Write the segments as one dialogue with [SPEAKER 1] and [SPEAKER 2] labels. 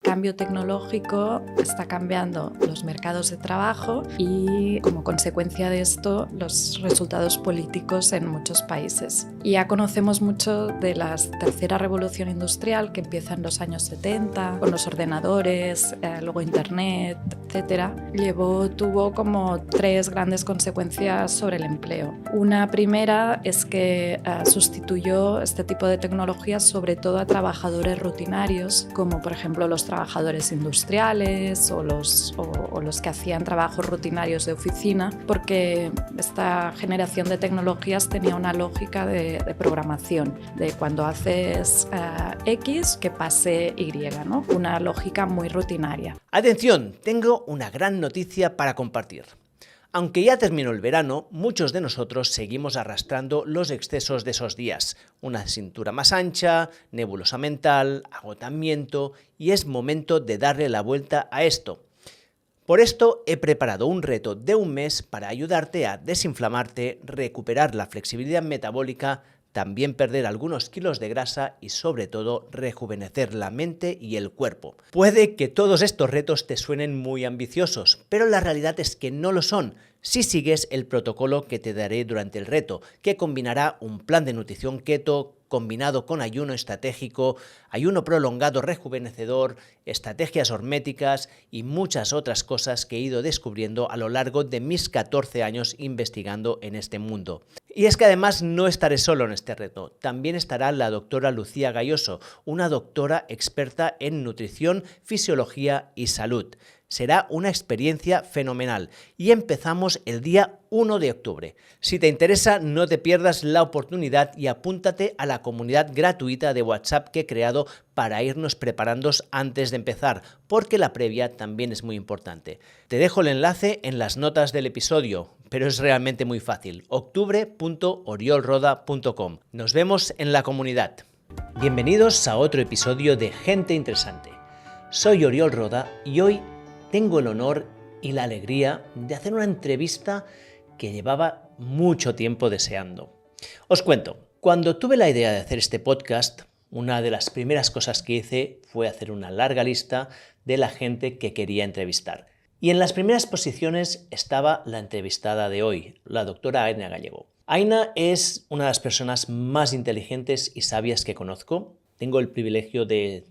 [SPEAKER 1] cambio tecnológico está cambiando los mercados de trabajo y, como consecuencia de esto, los resultados políticos en muchos países. Y ya conocemos mucho de la tercera revolución industrial que empieza en los años 70 con los ordenadores, luego Internet, etc. Tuvo como tres grandes consecuencias sobre el empleo. Una primera es que sustituyó este tipo de tecnologías sobre todo a trabajadores rutinarios, como por ejemplo los trabajadores industriales o los que hacían trabajos rutinarios de oficina, porque esta generación de tecnologías tenía una lógica de programación, de cuando haces X que pase Y, ¿no? Una lógica muy rutinaria.
[SPEAKER 2] Atención, tengo una gran noticia para compartir. Aunque ya terminó el verano, muchos de nosotros seguimos arrastrando los excesos de esos días. Una cintura más ancha, nebulosa mental, agotamiento, y es momento de darle la vuelta a esto. Por esto he preparado un reto de un mes para ayudarte a desinflamarte, recuperar la flexibilidad metabólica, también perder algunos kilos de grasa y sobre todo rejuvenecer la mente y el cuerpo. Puede que todos estos retos te suenen muy ambiciosos, pero la realidad es que no lo son si sigues el protocolo que te daré durante el reto, que combinará un plan de nutrición keto combinado con ayuno estratégico, ayuno prolongado rejuvenecedor, estrategias horméticas y muchas otras cosas que he ido descubriendo a lo largo de mis 14 años investigando en este mundo. Y es que además no estaré solo en este reto, también estará la doctora Lucía Gayoso, una doctora experta en nutrición, fisiología y salud. Será una experiencia fenomenal y empezamos el día 1 de octubre. Si te interesa, no te pierdas la oportunidad y apúntate a la comunidad gratuita de WhatsApp que he creado para irnos preparando antes de empezar, porque la previa también es muy importante. Te dejo el enlace en las notas del episodio, pero es realmente muy fácil. octubre.oriolroda.com. Nos vemos en la comunidad. Bienvenidos a otro episodio de Gente Interesante. Soy Oriol Roda y hoy tengo el honor y la alegría de hacer una entrevista que llevaba mucho tiempo deseando. Os cuento, cuando tuve la idea de hacer este podcast, una de las primeras cosas que hice fue hacer una larga lista de la gente que quería entrevistar. Y en las primeras posiciones estaba la entrevistada de hoy, la doctora Aina Gallego. Aina es una de las personas más inteligentes y sabias que conozco. Tengo el privilegio de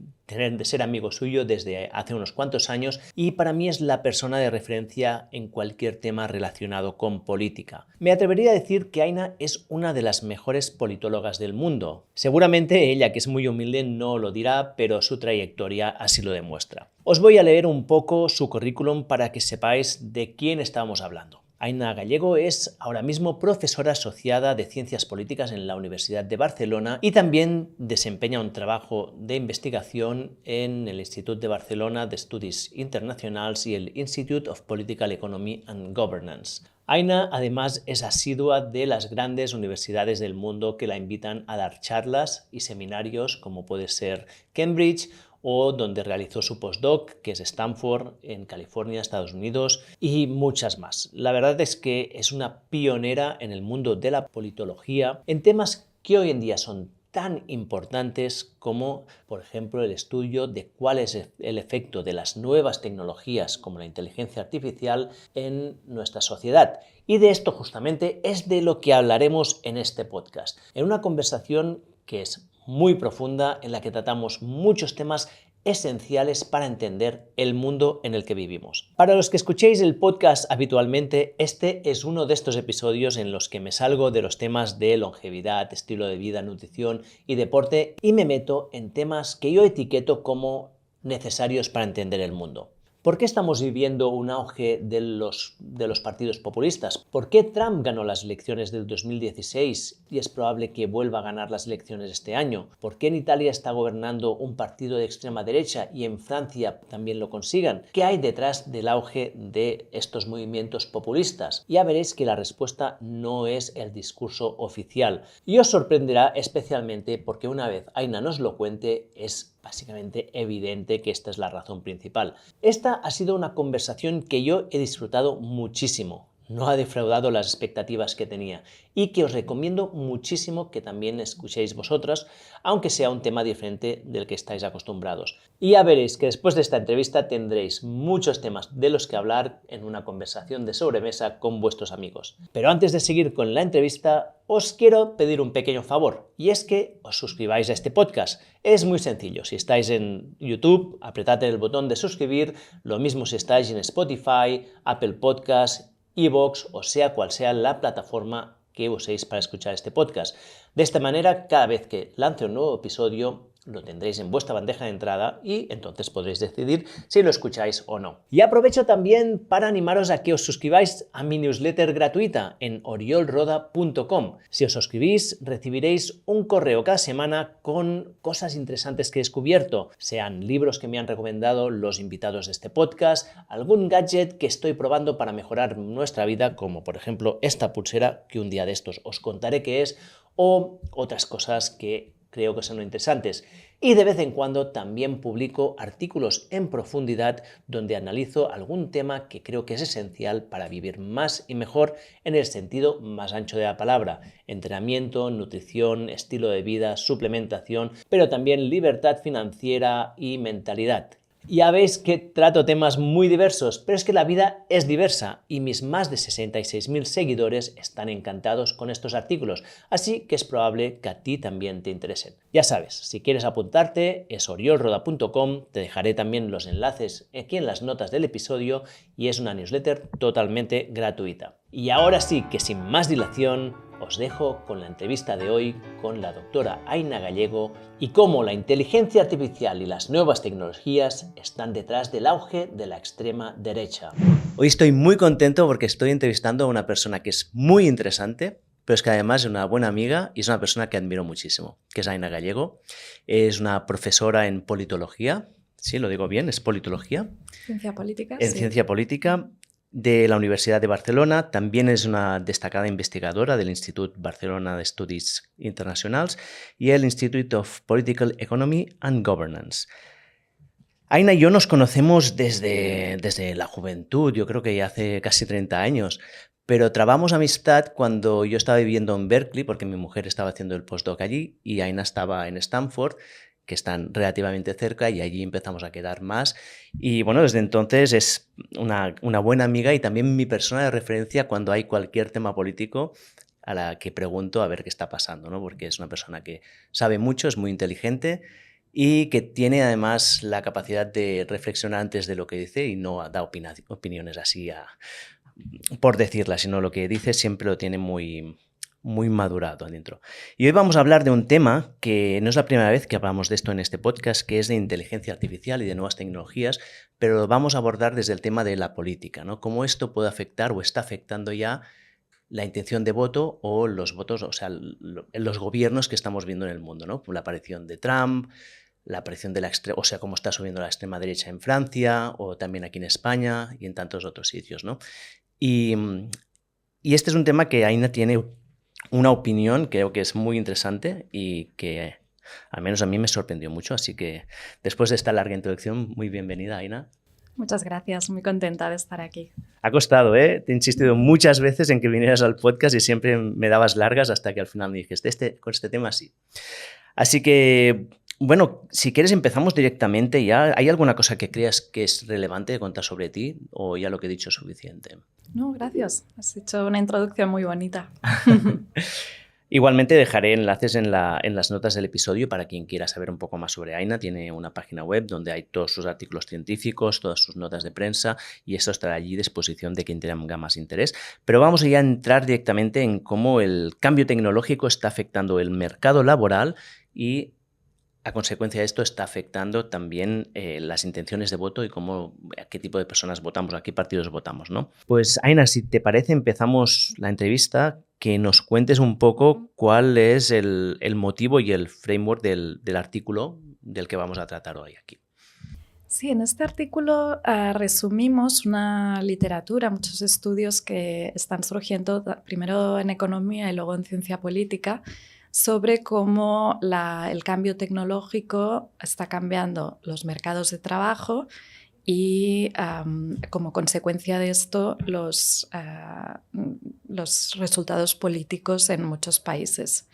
[SPEAKER 2] ser amigo suyo desde hace unos cuantos años y para mí es la persona de referencia en cualquier tema relacionado con política. Me atrevería a decir que Aina es una de las mejores politólogas del mundo. Seguramente ella, que es muy humilde, no lo dirá, pero su trayectoria así lo demuestra. Os voy a leer un poco su currículum para que sepáis de quién estamos hablando. Aina Gallego es ahora mismo profesora asociada de Ciencias Políticas en la Universidad de Barcelona y también desempeña un trabajo de investigación en el Institut de Barcelona de Estudis Internacionals y el Institute of Political Economy and Governance. Aina además es asidua de las grandes universidades del mundo que la invitan a dar charlas y seminarios como puede ser Cambridge o donde realizó su postdoc, que es Stanford, en California, Estados Unidos, y muchas más. La verdad es que es una pionera en el mundo de la politología en temas que hoy en día son tan importantes como, por ejemplo, el estudio de cuál es el efecto de las nuevas tecnologías como la inteligencia artificial en nuestra sociedad. Y de esto justamente es de lo que hablaremos en este podcast, en una conversación que es muy profunda en la que tratamos muchos temas esenciales para entender el mundo en el que vivimos. Para los que escuchéis el podcast habitualmente, este es uno de estos episodios en los que me salgo de los temas de longevidad, estilo de vida, nutrición y deporte y me meto en temas que yo etiqueto como necesarios para entender el mundo. ¿Por qué estamos viviendo un auge de los partidos populistas? ¿Por qué Trump ganó las elecciones del 2016 y es probable que vuelva a ganar las elecciones este año? ¿Por qué en Italia está gobernando un partido de extrema derecha y en Francia también lo consigan? ¿Qué hay detrás del auge de estos movimientos populistas? Ya veréis que la respuesta no es el discurso oficial. Y os sorprenderá especialmente porque una vez Aina nos lo cuente, es básicamente evidente que esta es la razón principal. Esta ha sido una conversación que yo he disfrutado muchísimo. no ha defraudado las expectativas que tenía y que os recomiendo muchísimo que también escuchéis vosotras, aunque sea un tema diferente del que estáis acostumbrados. Y ya veréis que después de esta entrevista tendréis muchos temas de los que hablar en una conversación de sobremesa con vuestros amigos. Pero antes de seguir con la entrevista, os quiero pedir un pequeño favor, y es que os suscribáis a este podcast. Es muy sencillo. Si estáis en YouTube, apretad el botón de suscribir, lo mismo si estáis en Spotify, Apple Podcasts, iVoox o sea cual sea la plataforma que uséis para escuchar este podcast. De esta manera, cada vez que lance un nuevo episodio, lo tendréis en vuestra bandeja de entrada y entonces podréis decidir si lo escucháis o no. Y aprovecho también para animaros a que os suscribáis a mi newsletter gratuita en oriolroda.com. Si os suscribís, recibiréis un correo cada semana con cosas interesantes que he descubierto, sean libros que me han recomendado los invitados de este podcast, algún gadget que estoy probando para mejorar nuestra vida, como por ejemplo esta pulsera que un día de estos os contaré qué es, o otras cosas que creo que son interesantes. Y de vez en cuando también publico artículos en profundidad donde analizo algún tema que creo que es esencial para vivir más y mejor en el sentido más ancho de la palabra: entrenamiento, nutrición, estilo de vida, suplementación, pero también libertad financiera y mentalidad. Ya veis que trato temas muy diversos, pero es que la vida es diversa y mis más de 66.000 seguidores están encantados con estos artículos, así que es probable que a ti también te interesen. Ya sabes, si quieres apuntarte es oriolroda.com, te dejaré también los enlaces aquí en las notas del episodio y es una newsletter totalmente gratuita. Y ahora sí que sin más dilación, os dejo con la entrevista de hoy con la doctora Aina Gallego y cómo la inteligencia artificial y las nuevas tecnologías están detrás del auge de la extrema derecha. Hoy estoy muy contento porque estoy entrevistando a una persona que es muy interesante, pero es que además es una buena amiga y es una persona que admiro muchísimo, que es Aina Gallego. Es una profesora en politología, sí, lo digo bien, es politología.
[SPEAKER 1] Ciencia política.
[SPEAKER 2] En
[SPEAKER 1] sí.
[SPEAKER 2] ciencia política, de la Universidad de Barcelona. También es una destacada investigadora del Institut Barcelona d'Estudis Internacionals y el Institute of Political Economy and Governance. Aina y yo nos conocemos desde la juventud, yo creo que ya hace casi 30 años, pero trabamos amistad cuando yo estaba viviendo en Berkeley, porque mi mujer estaba haciendo el postdoc allí y Aina estaba en Stanford, que están relativamente cerca, y allí empezamos a quedar más. Y bueno, desde entonces es una buena amiga y también mi persona de referencia cuando hay cualquier tema político a la que pregunto a ver qué está pasando, ¿no? Porque es una persona que sabe mucho, es muy inteligente y que tiene además la capacidad de reflexionar antes de lo que dice y no da opiniones así por decirlas, sino lo que dice siempre lo tiene muy madurado adentro. Y hoy vamos a hablar de un tema que no es la primera vez que hablamos de esto en este podcast, que es de inteligencia artificial y de nuevas tecnologías, pero lo vamos a abordar desde el tema de la política, ¿no? Cómo esto puede afectar o está afectando ya la intención de voto o los votos, o sea, los gobiernos que estamos viendo en el mundo, ¿no? La aparición de Trump, la aparición de o sea, cómo está subiendo la extrema derecha en Francia o también aquí en España y en tantos otros sitios, ¿no? Y este es un tema que Aina tiene una opinión, creo que es muy interesante y que al menos a mí me sorprendió mucho. Así que después de esta larga introducción, muy bienvenida, Aina.
[SPEAKER 1] Muchas gracias, muy contenta de estar aquí.
[SPEAKER 2] Ha costado, ¿eh? Te he insistido muchas veces en que vinieras al podcast y siempre me dabas largas hasta que al final me dijiste, con este tema sí. Así que, bueno, si quieres empezamos directamente ya. ¿Hay alguna cosa que creas que es relevante de contar sobre ti o ya lo que he dicho es suficiente?
[SPEAKER 1] No, gracias. Has hecho una introducción muy bonita.
[SPEAKER 2] Igualmente dejaré enlaces en las notas del episodio para quien quiera saber un poco más sobre Aina. Tiene una página web donde hay todos sus artículos científicos, todas sus notas de prensa y eso estará allí a disposición de quien tenga más interés. Pero vamos ya a entrar directamente en cómo el cambio tecnológico está afectando el mercado laboral y a consecuencia de esto está afectando también las intenciones de voto y a qué tipo de personas votamos, a qué partidos votamos, ¿no? Pues Aina, si te parece, empezamos la entrevista, que nos cuentes un poco cuál es el motivo y el framework del artículo del que vamos a tratar hoy aquí.
[SPEAKER 1] Sí, en este artículo resumimos una literatura, muchos estudios que están surgiendo primero en economía y luego en ciencia política, sobre cómo el cambio tecnológico está cambiando los mercados de trabajo y como consecuencia de esto los resultados políticos en muchos países.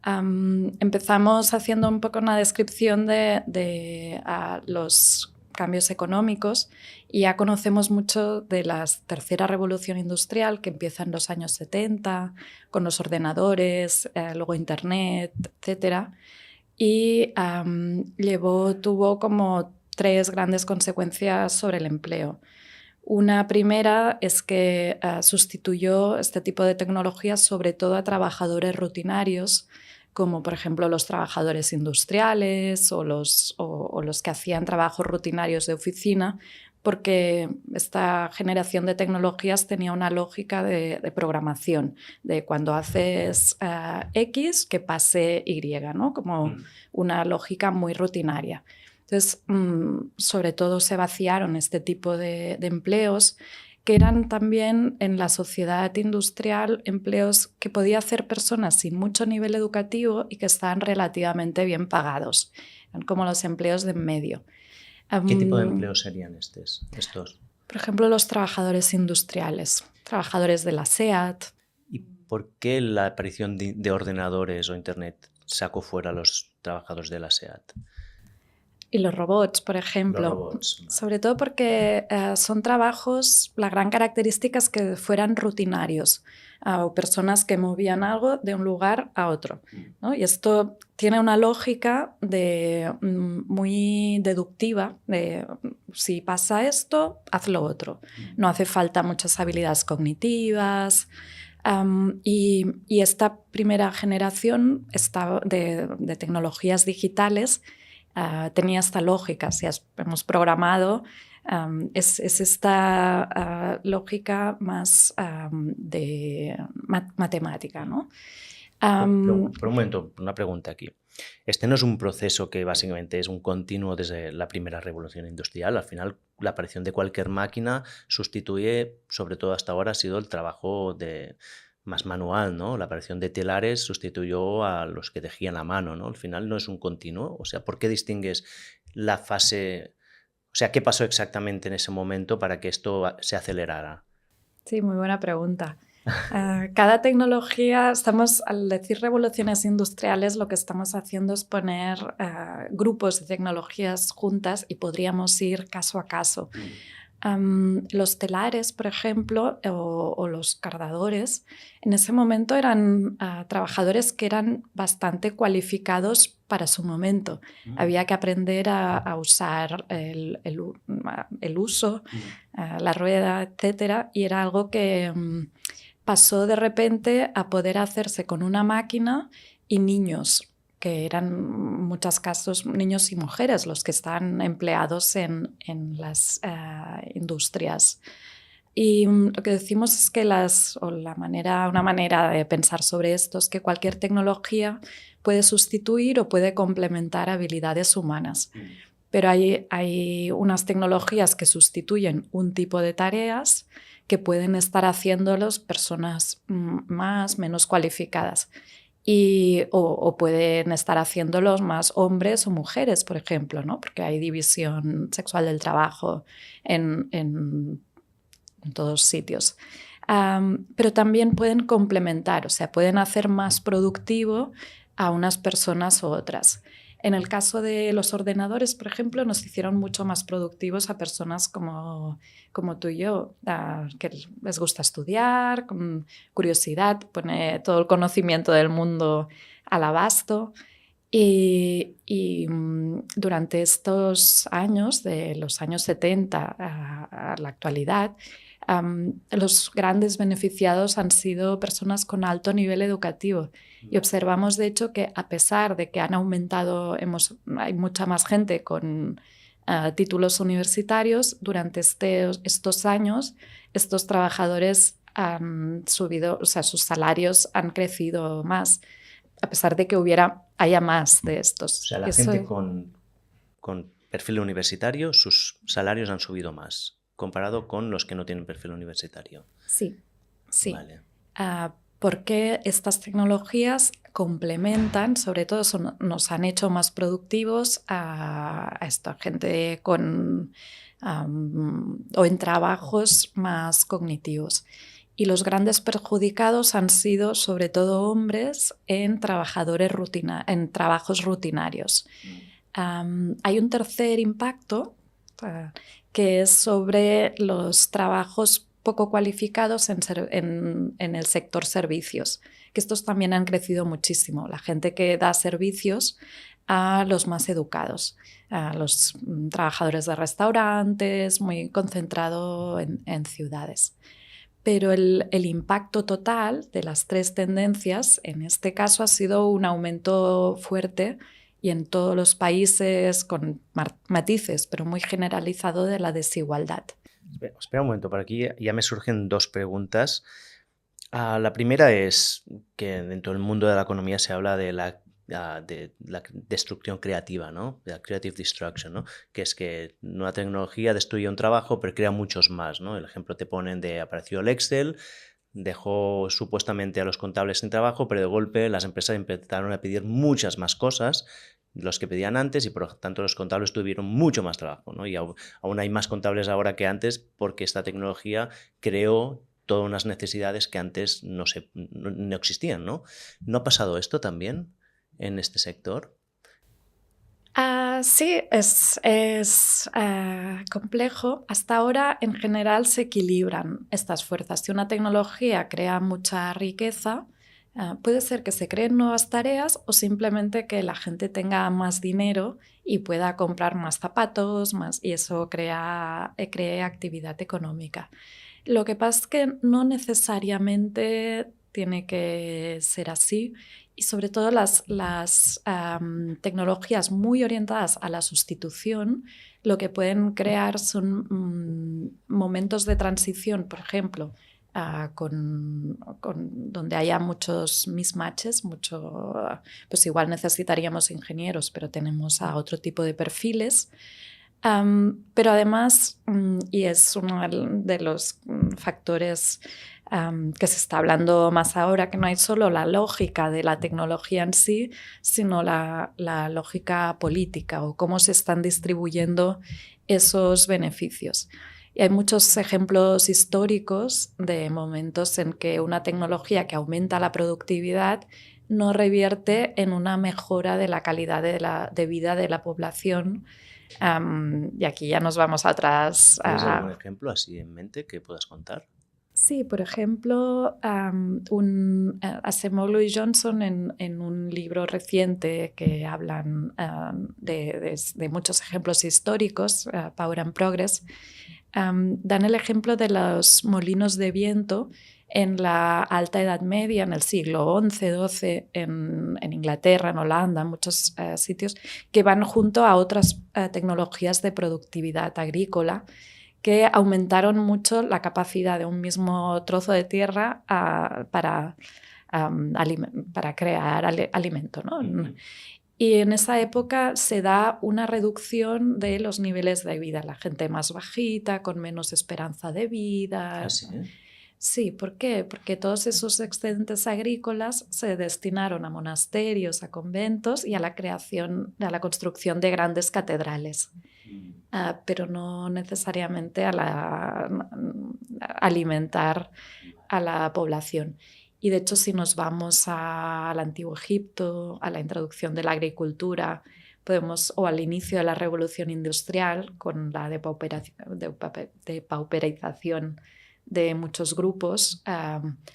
[SPEAKER 1] Empezamos haciendo un poco una descripción de los cambios económicos y ya conocemos mucho de la tercera revolución industrial que empieza en los años 70 con los ordenadores, luego Internet, etc. Y tuvo como 3 grandes consecuencias sobre el empleo. Una primera es que sustituyó este tipo de tecnologías sobre todo a trabajadores rutinarios, como por ejemplo los trabajadores industriales o los que hacían trabajos rutinarios de oficina, porque esta generación de tecnologías tenía una lógica de programación, de cuando haces X, que pase Y, ¿no? Como una lógica muy rutinaria. Entonces, sobre todo se vaciaron este tipo de empleos que eran también en la sociedad industrial empleos que podía hacer personas sin mucho nivel educativo y que estaban relativamente bien pagados, eran como los empleos de en medio.
[SPEAKER 2] ¿Qué tipo de empleos serían estos?
[SPEAKER 1] Por ejemplo, los trabajadores industriales, trabajadores de la SEAT.
[SPEAKER 2] ¿Y por qué la aparición de ordenadores o Internet sacó fuera a los trabajadores de la SEAT?
[SPEAKER 1] Y los robots, por ejemplo.
[SPEAKER 2] Los robots, vale.
[SPEAKER 1] Sobre todo porque son trabajos, la gran característica es que fueran rutinarios o personas que movían algo de un lugar a otro, ¿no? Y esto tiene una lógica muy deductiva de si pasa esto, haz lo otro. No hace falta muchas habilidades cognitivas. Y esta primera generación de tecnologías digitales tenía esta lógica, si hemos programado, es esta lógica más de matemática, ¿no?
[SPEAKER 2] Por un momento, una pregunta aquí. Este no es un proceso que básicamente es un continuo desde la primera revolución industrial. Al final, la aparición de cualquier máquina sustituye, sobre todo hasta ahora, ha sido el trabajo más manual, ¿no? La aparición de telares sustituyó a los que tejían a mano, ¿no? Al final no es un continuo. O sea, ¿por qué distingues la fase? O sea, ¿qué pasó exactamente en ese momento para que esto se acelerara?
[SPEAKER 1] Sí, muy buena pregunta. Cada tecnología, al decir revoluciones industriales, lo que estamos haciendo es poner grupos de tecnologías juntas y podríamos ir caso a caso. Los telares, por ejemplo, o los cardadores, en ese momento eran trabajadores que eran bastante cualificados para su momento. Había que aprender a usar el uso, la rueda, etc. Y era algo que pasó de repente a poder hacerse con una máquina y niños, que eran en muchos casos niños y mujeres los que están empleados en las industrias. Y lo que decimos es que una manera de pensar sobre esto es que cualquier tecnología puede sustituir o puede complementar habilidades humanas. Pero hay unas tecnologías que sustituyen un tipo de tareas que pueden estar haciéndolos personas menos cualificadas. O pueden estar haciéndolos más hombres o mujeres, por ejemplo, ¿no? Porque hay división sexual del trabajo en todos sitios. Pero también pueden complementar, o sea, pueden hacer más productivo a unas personas u otras. En el caso de los ordenadores, por ejemplo, nos hicieron mucho más productivos a personas como tú y yo, que les gusta estudiar, con curiosidad, pone todo el conocimiento del mundo al abasto. Y durante estos años, de los años 70 a la actualidad, los grandes beneficiados han sido personas con alto nivel educativo. Y observamos, de hecho, que a pesar de que han aumentado, hay mucha más gente con títulos universitarios, durante estos años, estos trabajadores han subido, o sea, sus salarios han crecido más, a pesar de que haya más de estos.
[SPEAKER 2] O sea, la gente con perfil universitario, sus salarios han subido más, comparado con los que no tienen perfil universitario.
[SPEAKER 1] Sí.
[SPEAKER 2] Vale.
[SPEAKER 1] Porque estas tecnologías complementan, sobre todo nos han hecho más productivos a esta gente con o en trabajos más cognitivos. Y los grandes perjudicados han sido sobre todo hombres en en trabajos rutinarios. Hay un tercer impacto que es sobre los trabajos poco cualificados en el sector servicios, que estos también han crecido muchísimo. La gente que da servicios a los más educados, a los trabajadores de restaurantes, muy concentrado en ciudades. Pero el impacto total de las tres tendencias en este caso ha sido un aumento fuerte y en todos los países con matices, pero muy generalizado de la desigualdad.
[SPEAKER 2] Espera un momento, por aquí ya me surgen dos preguntas. La primera es que dentro del mundo de la economía se habla de la destrucción creativa, ¿no? De la creative destruction, ¿no? Que es que una tecnología destruye un trabajo pero crea muchos más, ¿no? El ejemplo te ponen de apareció el Excel, dejó supuestamente a los contables sin trabajo, pero de golpe las empresas empezaron a pedir muchas más cosas los que pedían antes y por lo tanto los contables tuvieron mucho más trabajo, ¿no? Y aún hay más contables ahora que antes porque esta tecnología creó todas unas necesidades que antes no existían, ¿no? ¿No ha pasado esto también en este sector?
[SPEAKER 1] Sí, es complejo. Hasta ahora, en general, se equilibran estas fuerzas. Si una tecnología crea mucha riqueza, puede ser que se creen nuevas tareas o simplemente que la gente tenga más dinero y pueda comprar más zapatos, y eso crea actividad económica. Lo que pasa es que no necesariamente tiene que ser así y sobre todo las tecnologías muy orientadas a la sustitución lo que pueden crear son momentos de transición, por ejemplo, donde haya muchos mismatches, pues igual necesitaríamos ingenieros, pero tenemos a otro tipo de perfiles. Pero además, y es uno de los factores que se está hablando más ahora, que no hay solo la lógica de la tecnología en sí, sino la lógica política o cómo se están distribuyendo esos beneficios. Y hay muchos ejemplos históricos de momentos en que una tecnología que aumenta la productividad no revierte en una mejora de la calidad de vida de la población. Y aquí ya nos vamos atrás.
[SPEAKER 2] ¿Tienes algún ejemplo así en mente que puedas contar?
[SPEAKER 1] Sí, por ejemplo, Acemoglu y Johnson en un libro reciente que hablan de muchos ejemplos históricos, Power and Progress, dan el ejemplo de los molinos de viento en la Alta Edad Media, en el siglo XI-XII, en Inglaterra, en Holanda, en muchos sitios, que van junto a otras tecnologías de productividad agrícola que aumentaron mucho la capacidad de un mismo trozo de tierra para crear alimento, ¿no? Uh-huh. Y en esa época se da una reducción de los niveles de vida, la gente más bajita, con menos esperanza de vida.
[SPEAKER 2] ¿Ah, sí?
[SPEAKER 1] Sí, ¿por qué? Porque todos esos excedentes agrícolas se destinaron a monasterios, a conventos y a la construcción de grandes catedrales. Pero no necesariamente a alimentar a la población. Y de hecho, si nos vamos al Antiguo Egipto, a la introducción de la agricultura, o al inicio de la Revolución Industrial, con la depauperización de muchos grupos,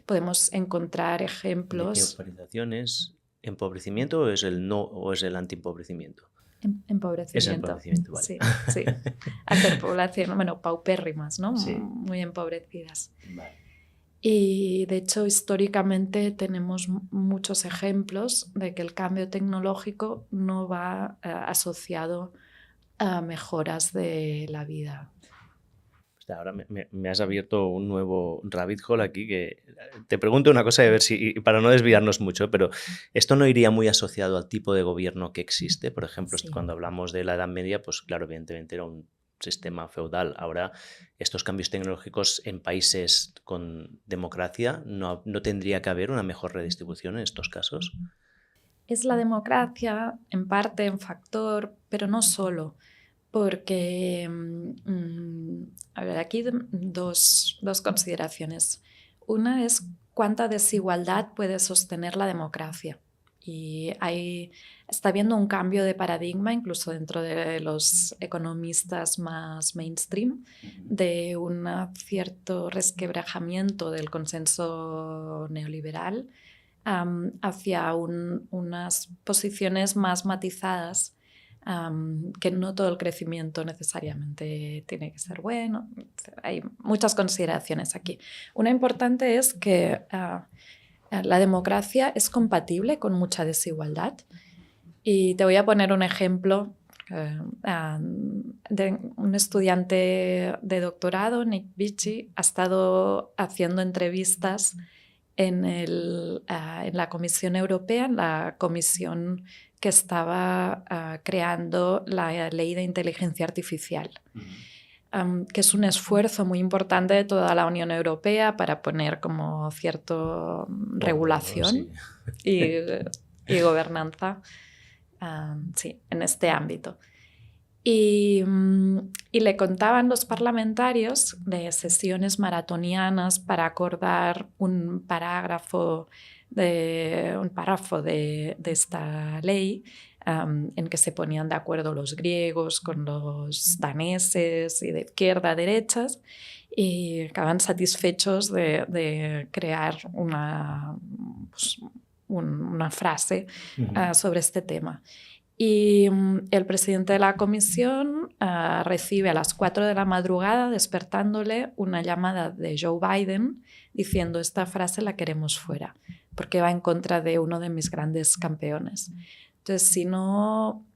[SPEAKER 1] podemos encontrar ejemplos.
[SPEAKER 2] ¿Depauperización es empobrecimiento o es el antiempobrecimiento?
[SPEAKER 1] Empobrecimiento.
[SPEAKER 2] Es empobrecimiento, vale.
[SPEAKER 1] Sí, sí. Hacer población, paupérrimas, ¿no?
[SPEAKER 2] Sí.
[SPEAKER 1] Muy empobrecidas.
[SPEAKER 2] Vale.
[SPEAKER 1] Y de hecho, históricamente tenemos muchos ejemplos de que el cambio tecnológico no va asociado a mejoras de la vida.
[SPEAKER 2] Ahora me has abierto un nuevo rabbit hole aquí que te pregunto una cosa, a ver si, para no desviarnos mucho, pero ¿esto no iría muy asociado al tipo de gobierno que existe? Por ejemplo, sí. Cuando hablamos de la Edad Media, pues claro, evidentemente era un sistema feudal. Ahora, estos cambios tecnológicos en países con democracia, ¿no tendría que haber una mejor redistribución en estos casos?
[SPEAKER 1] Es la democracia, en parte, en factor, pero no solo. Porque aquí dos consideraciones. Una es cuánta desigualdad puede sostener la democracia. Y está habiendo un cambio de paradigma, incluso dentro de los economistas más mainstream, de un cierto resquebrajamiento del consenso neoliberal hacia unas posiciones más matizadas, que no todo el crecimiento necesariamente tiene que ser bueno. Hay muchas consideraciones aquí. Una importante es que la democracia es compatible con mucha desigualdad. Y te voy a poner un ejemplo de un estudiante de doctorado, Nick Beachy, ha estado haciendo entrevistas en la Comisión Europea, en la comisión que estaba creando la ley de inteligencia artificial. Que es un esfuerzo muy importante de toda la Unión Europea para poner como cierta regulación y gobernanza en este ámbito. Y le contaban los parlamentarios de sesiones maratonianas para acordar un párrafo de esta ley, en que se ponían de acuerdo los griegos con los daneses y de izquierda a derechas, y acaban satisfechos de crear una frase sobre este tema. Y el presidente de la comisión recibe a las 4 de la madrugada, despertándole, una llamada de Joe Biden diciendo: esta frase la queremos fuera, porque va en contra de uno de mis grandes campeones. Entonces,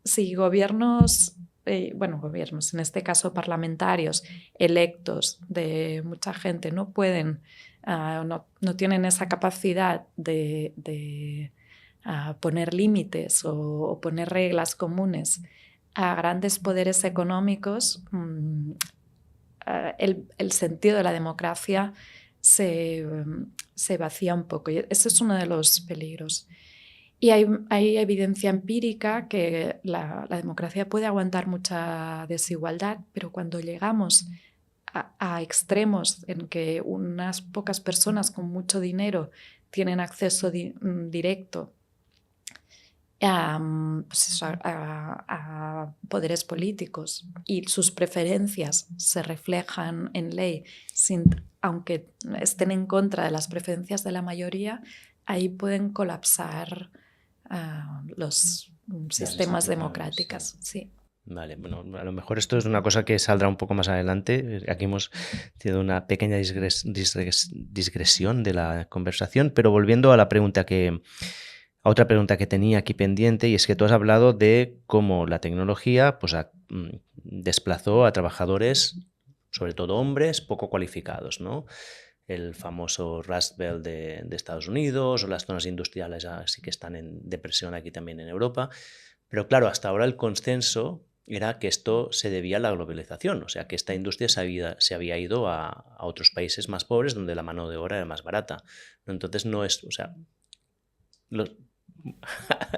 [SPEAKER 1] si gobiernos, en este caso parlamentarios, electos de mucha gente, no pueden, no tienen esa capacidad de poner límites o poner reglas comunes a grandes poderes económicos, el sentido de la democracia se vacía un poco. Y ese es uno de los peligros. Y hay evidencia empírica que la democracia puede aguantar mucha desigualdad, pero cuando llegamos a extremos en que unas pocas personas con mucho dinero tienen acceso directo a poderes políticos y sus preferencias se reflejan en ley, aunque estén en contra de las preferencias de la mayoría, ahí pueden colapsar los sistemas democráticos. Sí.
[SPEAKER 2] Vale, bueno, a lo mejor esto es una cosa que saldrá un poco más adelante. Aquí hemos tenido una pequeña digresión de la conversación, pero volviendo a otra pregunta que tenía aquí pendiente, y es que tú has hablado de cómo la tecnología desplazó a trabajadores, sobre todo hombres, poco cualificados, ¿no? El famoso Rust Belt de Estados Unidos, o las zonas industriales así que están en depresión aquí también en Europa. Pero claro, hasta ahora el consenso era que esto se debía a la globalización, o sea, que esta industria se había ido a otros países más pobres donde la mano de obra era más barata. Entonces no es, o sea...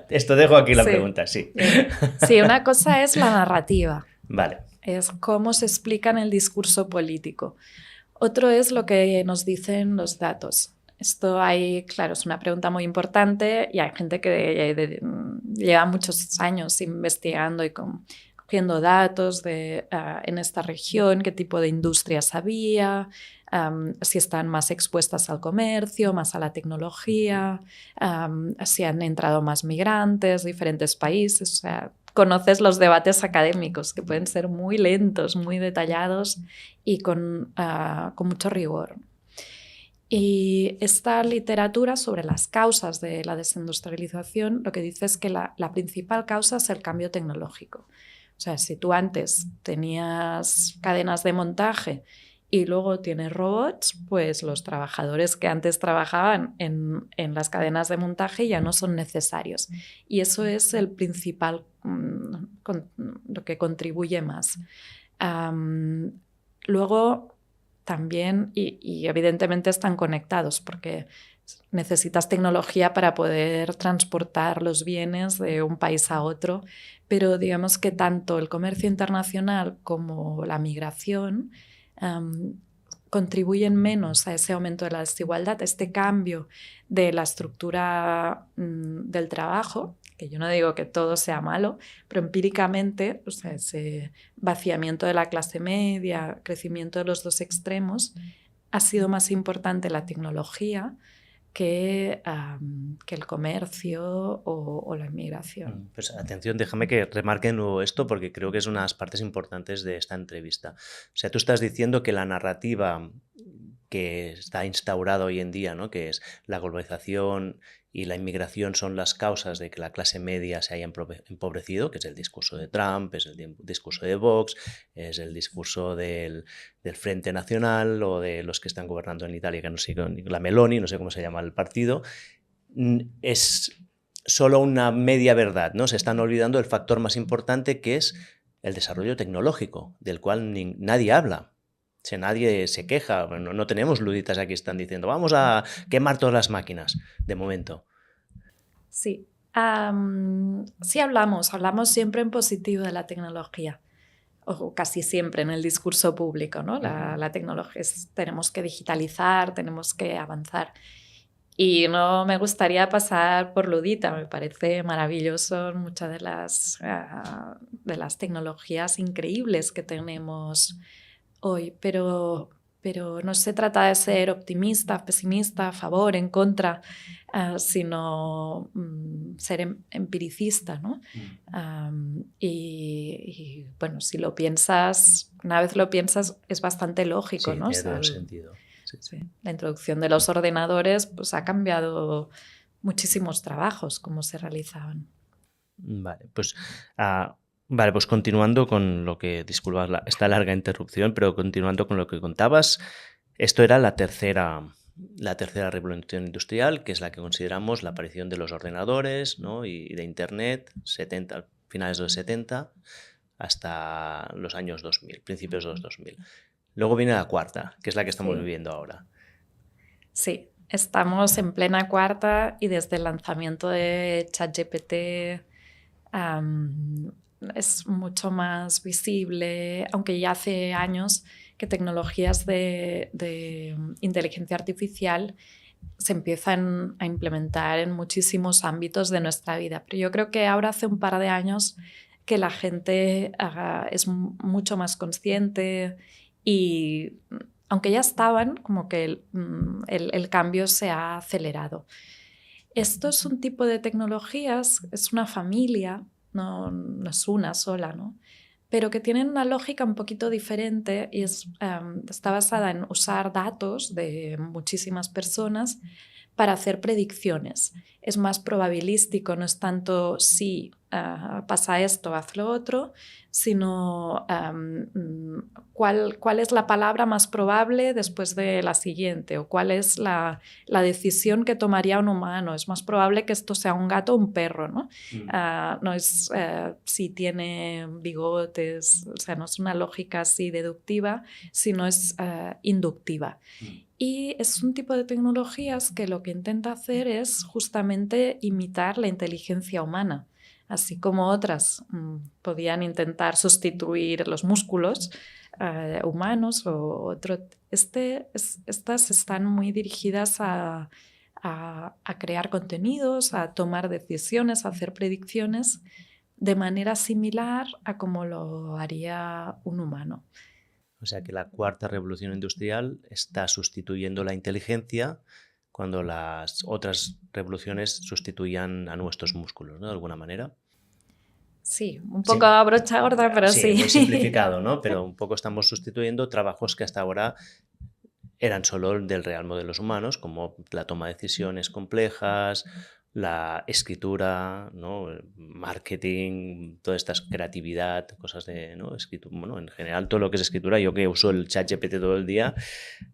[SPEAKER 2] Esto dejo aquí la pregunta, sí.
[SPEAKER 1] Sí, una cosa es la narrativa.
[SPEAKER 2] Vale.
[SPEAKER 1] Es cómo se explica en el discurso político. Otro es lo que nos dicen los datos. Esto claro, es una pregunta muy importante y hay gente que lleva muchos años investigando y cogiendo datos en esta región, qué tipo de industrias había, si están más expuestas al comercio, más a la tecnología, si han entrado más migrantes de diferentes países. O sea, conoces los debates académicos, que pueden ser muy lentos, muy detallados y con mucho rigor. Y esta literatura sobre las causas de la desindustrialización lo que dice es que la principal causa es el cambio tecnológico. O sea, si tú antes tenías cadenas de montaje y luego tienes robots, pues los trabajadores que antes trabajaban en las cadenas de montaje ya no son necesarios. Y eso es el principal, lo que contribuye más. Luego también, y evidentemente están conectados, porque necesitas tecnología para poder transportar los bienes de un país a otro, pero digamos que tanto el comercio internacional como la migración contribuyen menos a ese aumento de la desigualdad, este cambio de la estructura del trabajo, que yo no digo que todo sea malo, pero empíricamente, o sea, ese vaciamiento de la clase media, crecimiento de los dos extremos, ha sido más importante la tecnología que el comercio o la inmigración.
[SPEAKER 2] Pues atención, déjame que remarque de nuevo esto porque creo que es una de las partes importantes de esta entrevista. O sea, tú estás diciendo que la narrativa que está instaurada hoy en día, ¿no?, que es la globalización y la inmigración son las causas de que la clase media se haya empobrecido, que es el discurso de Trump, es el discurso de Vox, es el discurso del Frente Nacional o de los que están gobernando en Italia, que no sé, la Meloni, no sé cómo se llama el partido, es solo una media verdad, ¿no? Se están olvidando del factor más importante, que es el desarrollo tecnológico, del cual nadie habla. O sea, nadie se queja, no tenemos luditas aquí que están diciendo vamos a quemar todas las máquinas, de momento.
[SPEAKER 1] Sí, sí hablamos siempre en positivo de la tecnología, o casi siempre en el discurso público, ¿no? La tecnología, tenemos que digitalizar, tenemos que avanzar. Y no me gustaría pasar por ludita, me parece maravilloso muchas de las tecnologías increíbles que tenemos hoy, pero no se trata de ser optimista, pesimista, a favor, en contra, sino ser empiricista, ¿no? Y bueno, si lo piensas, una vez lo piensas, es bastante lógico,
[SPEAKER 2] sí,
[SPEAKER 1] ¿no?
[SPEAKER 2] Tiene todo el sentido. Sí.
[SPEAKER 1] Sí. La introducción de los ordenadores pues, ha cambiado muchísimos trabajos, cómo se realizaban.
[SPEAKER 2] Vale, pues continuando con lo que, disculpa esta larga interrupción, pero continuando con lo que contabas, esto era la tercera revolución industrial, que es la que consideramos la aparición de los ordenadores, ¿no?, y de Internet, finales de los 70 hasta los años 2000, principios de los 2000. Luego viene la cuarta, que es la que estamos viviendo ahora.
[SPEAKER 1] Sí, estamos en plena cuarta y desde el lanzamiento de ChatGPT es mucho más visible, aunque ya hace años que tecnologías de inteligencia artificial se empiezan a implementar en muchísimos ámbitos de nuestra vida. Pero yo creo que ahora hace un par de años que la gente es mucho más consciente y aunque ya estaban, como que el cambio se ha acelerado. Esto es un tipo de tecnologías, es una familia, no es una sola, ¿no?, pero que tienen una lógica un poquito diferente y está basada en usar datos de muchísimas personas para hacer predicciones. Es más probabilístico, no es tanto si pasa esto, haz lo otro, sino cuál es la palabra más probable después de la siguiente, o cuál es la decisión que tomaría un humano. Es más probable que esto sea un gato o un perro, ¿no? No es si tiene bigotes, o sea, no es una lógica así deductiva, sino es inductiva. Y es un tipo de tecnologías que lo que intenta hacer es justamente imitar la inteligencia humana. Así como otras podían intentar sustituir los músculos humanos o otro. Estas están muy dirigidas a crear contenidos, a tomar decisiones, a hacer predicciones de manera similar a como lo haría un humano.
[SPEAKER 2] O sea que la cuarta revolución industrial está sustituyendo la inteligencia cuando las otras revoluciones sustituyan a nuestros músculos, ¿no?, de alguna manera.
[SPEAKER 1] Sí, un poco a brocha gorda, pero sí.
[SPEAKER 2] Muy simplificado, ¿no? Pero un poco estamos sustituyendo trabajos que hasta ahora eran solo del real modelo humanos, como la toma de decisiones complejas, la escritura, ¿no?, marketing, toda esta creatividad, cosas de, ¿no?, escritura, bueno, en general todo lo que es escritura. Yo que uso el ChatGPT todo el día,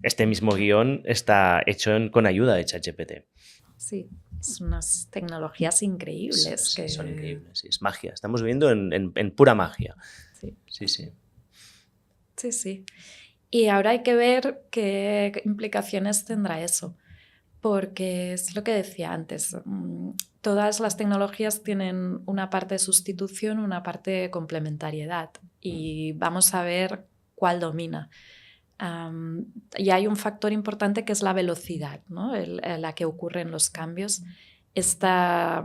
[SPEAKER 2] este mismo guión está hecho con ayuda de ChatGPT.
[SPEAKER 1] Sí, son unas tecnologías increíbles.
[SPEAKER 2] Sí, son increíbles, sí, es magia. Estamos viviendo en pura magia. Sí.
[SPEAKER 1] Y ahora hay que ver qué implicaciones tendrá eso, porque es lo que decía antes, todas las tecnologías tienen una parte de sustitución, una parte de complementariedad, y vamos a ver cuál domina. Y hay un factor importante que es la velocidad, ¿no? La que ocurren los cambios. Esta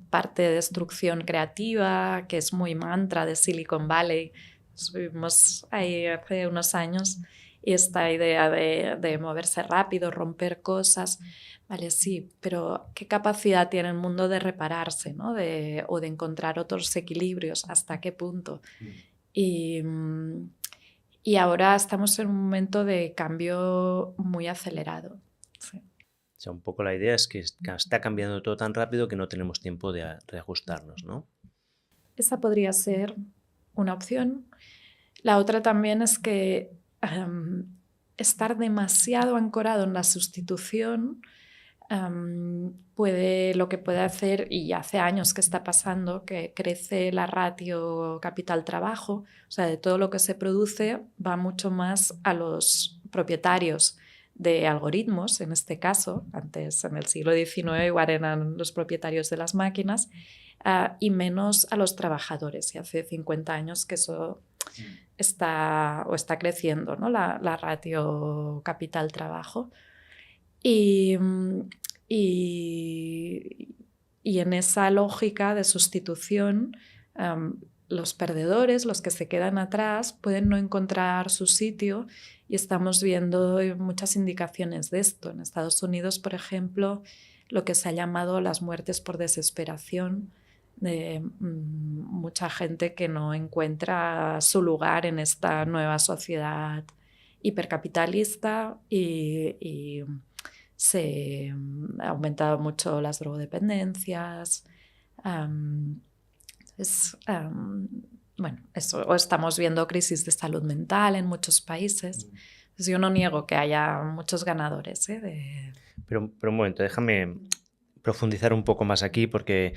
[SPEAKER 1] parte de destrucción creativa, que es muy mantra de Silicon Valley, estuvimos ahí hace unos años, y esta idea de moverse rápido, romper cosas, vale, sí, pero ¿qué capacidad tiene el mundo de repararse, ¿no? O de encontrar otros equilibrios? ¿Hasta qué punto? Y ahora estamos en un momento de cambio muy acelerado. Sí.
[SPEAKER 2] O sea, un poco la idea es que está cambiando todo tan rápido que no tenemos tiempo de reajustarnos, ¿no?
[SPEAKER 1] Esa podría ser una opción. La otra también es que estar demasiado ancorado en la sustitución lo que puede hacer, y hace años que está pasando, que crece la ratio capital-trabajo, o sea, de todo lo que se produce va mucho más a los propietarios de algoritmos, en este caso, antes en el siglo XIX igual eran los propietarios de las máquinas, y menos a los trabajadores. Y hace 50 años que eso está creciendo, ¿no? La ratio capital-trabajo. Y en esa lógica de sustitución, los perdedores, los que se quedan atrás, pueden no encontrar su sitio, y estamos viendo muchas indicaciones de esto. En Estados Unidos, por ejemplo, lo que se ha llamado las muertes por desesperación, de mucha gente que no encuentra su lugar en esta nueva sociedad hipercapitalista, y se han aumentado mucho las drogodependencias. Bueno, eso, o estamos viendo crisis de salud mental en muchos países. Entonces, yo no niego que haya muchos ganadores.
[SPEAKER 2] Pero un momento, déjame profundizar un poco más aquí, porque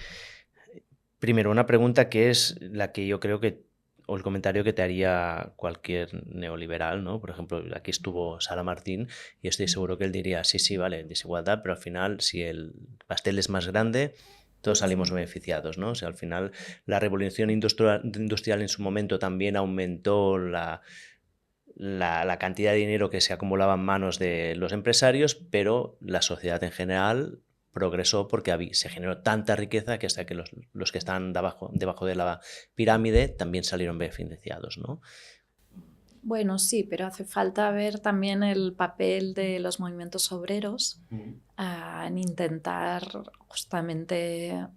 [SPEAKER 2] primero una pregunta que es la que yo creo que, o el comentario que te haría cualquier neoliberal, ¿no? Por ejemplo, aquí estuvo Sara Martín y estoy seguro que él diría, sí, vale, desigualdad, pero al final si el pastel es más grande, todos salimos beneficiados, ¿no? O sea, al final la revolución industrial en su momento también aumentó la cantidad de dinero que se acumulaba en manos de los empresarios, pero la sociedad en general progresó porque se generó tanta riqueza que hasta que los que están debajo de la pirámide también salieron beneficiados, ¿no?
[SPEAKER 1] Bueno, sí, pero hace falta ver también el papel de los movimientos obreros en intentar justamente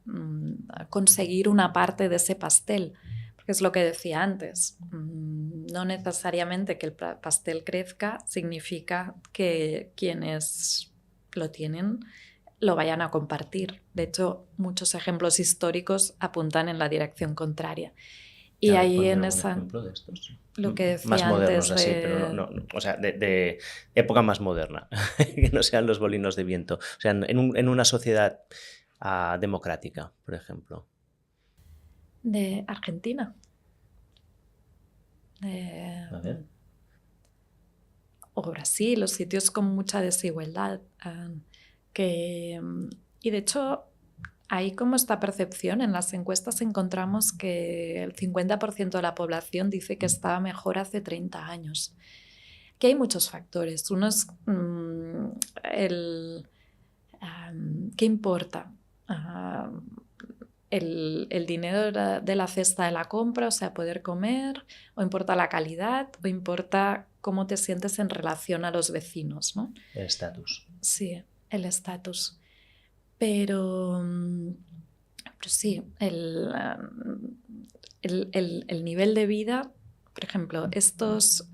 [SPEAKER 1] conseguir una parte de ese pastel. Porque es lo que decía antes, no necesariamente que el pastel crezca significa que quienes lo tienen lo vayan a compartir. De hecho, muchos ejemplos históricos apuntan en la dirección contraria. Y ahí en esa...
[SPEAKER 2] ejemplo de estos.
[SPEAKER 1] Lo que decía
[SPEAKER 2] más modernos,
[SPEAKER 1] antes
[SPEAKER 2] así, pero no, o sea, de época más moderna, que no sean los molinos de viento. O sea, en una sociedad democrática, por ejemplo.
[SPEAKER 1] De Argentina.
[SPEAKER 2] A ver.
[SPEAKER 1] O Brasil, los sitios con mucha desigualdad. Y de hecho, hay como esta percepción. En las encuestas encontramos que el 50% de la población dice que estaba mejor hace 30 años. Que hay muchos factores. Uno es ¿qué importa? El dinero de la cesta de la compra, o sea, poder comer, o importa la calidad, o importa cómo te sientes en relación a los vecinos, ¿no?
[SPEAKER 2] El estatus.
[SPEAKER 1] Sí, el estatus. Pero sí, el nivel de vida, por ejemplo, estos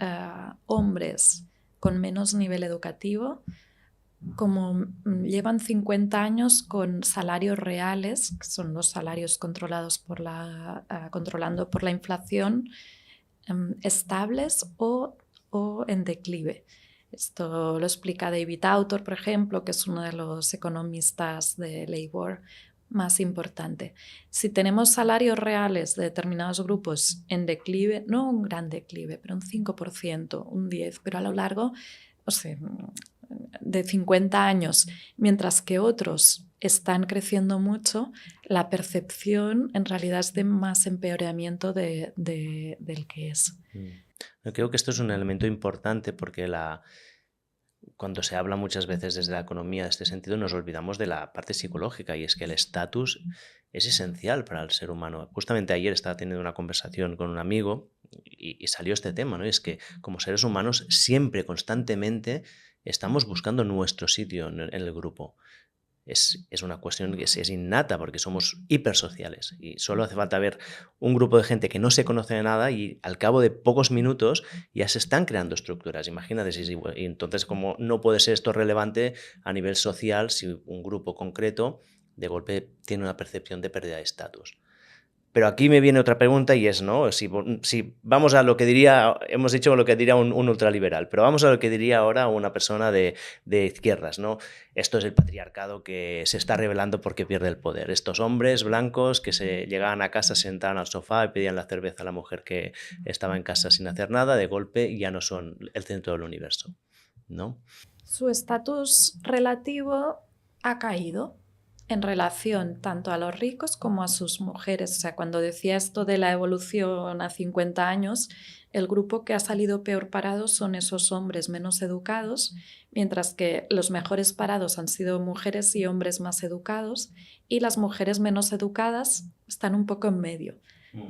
[SPEAKER 1] hombres con menos nivel educativo, como llevan 50 años con salarios reales, que son los salarios controlados controlando por la inflación, estables o en declive. Esto lo explica David Autor, por ejemplo, que es uno de los economistas de Labour más importante. Si tenemos salarios reales de determinados grupos en declive, no un gran declive, pero un 5%, un 10%, pero a lo largo, o sea, de 50 años, mientras que otros están creciendo mucho, la percepción en realidad es de más empeoramiento del que es.
[SPEAKER 2] Yo creo que esto es un elemento importante porque cuando se habla muchas veces desde la economía de este sentido nos olvidamos de la parte psicológica y es que el estatus es esencial para el ser humano. Justamente ayer estaba teniendo una conversación con un amigo y salió este tema, ¿no? Y es que como seres humanos siempre, constantemente, estamos buscando nuestro sitio en el grupo. Es una cuestión que es innata porque somos hipersociales y solo hace falta ver un grupo de gente que no se conoce de nada y al cabo de pocos minutos ya se están creando estructuras. Imagínate y entonces como no puede ser esto relevante a nivel social si un grupo concreto de golpe tiene una percepción de pérdida de estatus. Pero aquí me viene otra pregunta y es, ¿no? Si vamos a lo que diría, hemos dicho lo que diría un ultraliberal, pero vamos a lo que diría ahora una persona de izquierdas, ¿no? Esto es el patriarcado que se está revelando porque pierde el poder. Estos hombres blancos que se llegaban a casa, se sentaban al sofá y pedían la cerveza a la mujer que estaba en casa sin hacer nada, de golpe ya no son el centro del universo, ¿no?
[SPEAKER 1] Su estatus relativo ha caído en relación tanto a los ricos como a sus mujeres. O sea, cuando decía esto de la evolución a 50 años, el grupo que ha salido peor parado son esos hombres menos educados, mientras que los mejores parados han sido mujeres y hombres más educados, y las mujeres menos educadas están un poco en medio,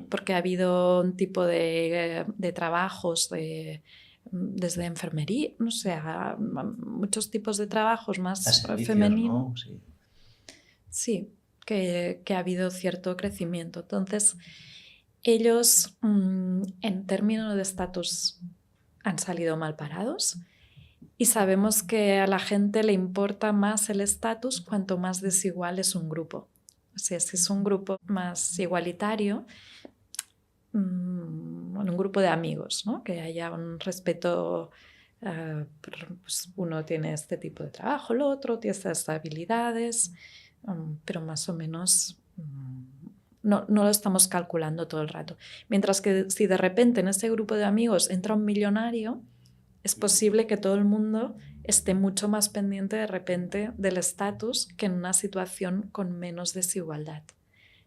[SPEAKER 1] porque ha habido un tipo de trabajos desde enfermería, no sé, muchos tipos de trabajos más femeninos.
[SPEAKER 2] ¿No? Sí.
[SPEAKER 1] Sí, que ha habido cierto crecimiento. Entonces, ellos en términos de estatus han salido mal parados y sabemos que a la gente le importa más el estatus cuanto más desigual es un grupo. O sea, si es un grupo más igualitario, un grupo de amigos, ¿no? Que haya un respeto. Pues uno tiene este tipo de trabajo, el otro tiene estas habilidades, pero más o menos no lo estamos calculando todo el rato. Mientras que si de repente en ese grupo de amigos entra un millonario, es posible que todo el mundo esté mucho más pendiente de repente del estatus que en una situación con menos desigualdad.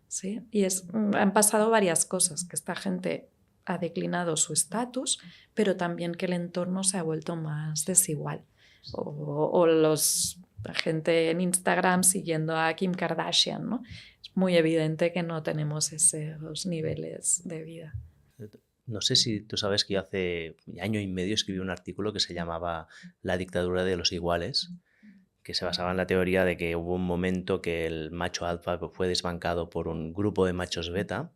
[SPEAKER 1] ¿Sí? Y han pasado varias cosas, que esta gente ha declinado su estatus, pero también que el entorno se ha vuelto más desigual. O la gente en Instagram siguiendo a Kim Kardashian, ¿no? Es muy evidente que no tenemos esos niveles de vida.
[SPEAKER 2] No sé si tú sabes que yo hace año y medio escribí un artículo que se llamaba La dictadura de los iguales, que se basaba en la teoría de que hubo un momento que el macho alfa fue desbancado por un grupo de machos beta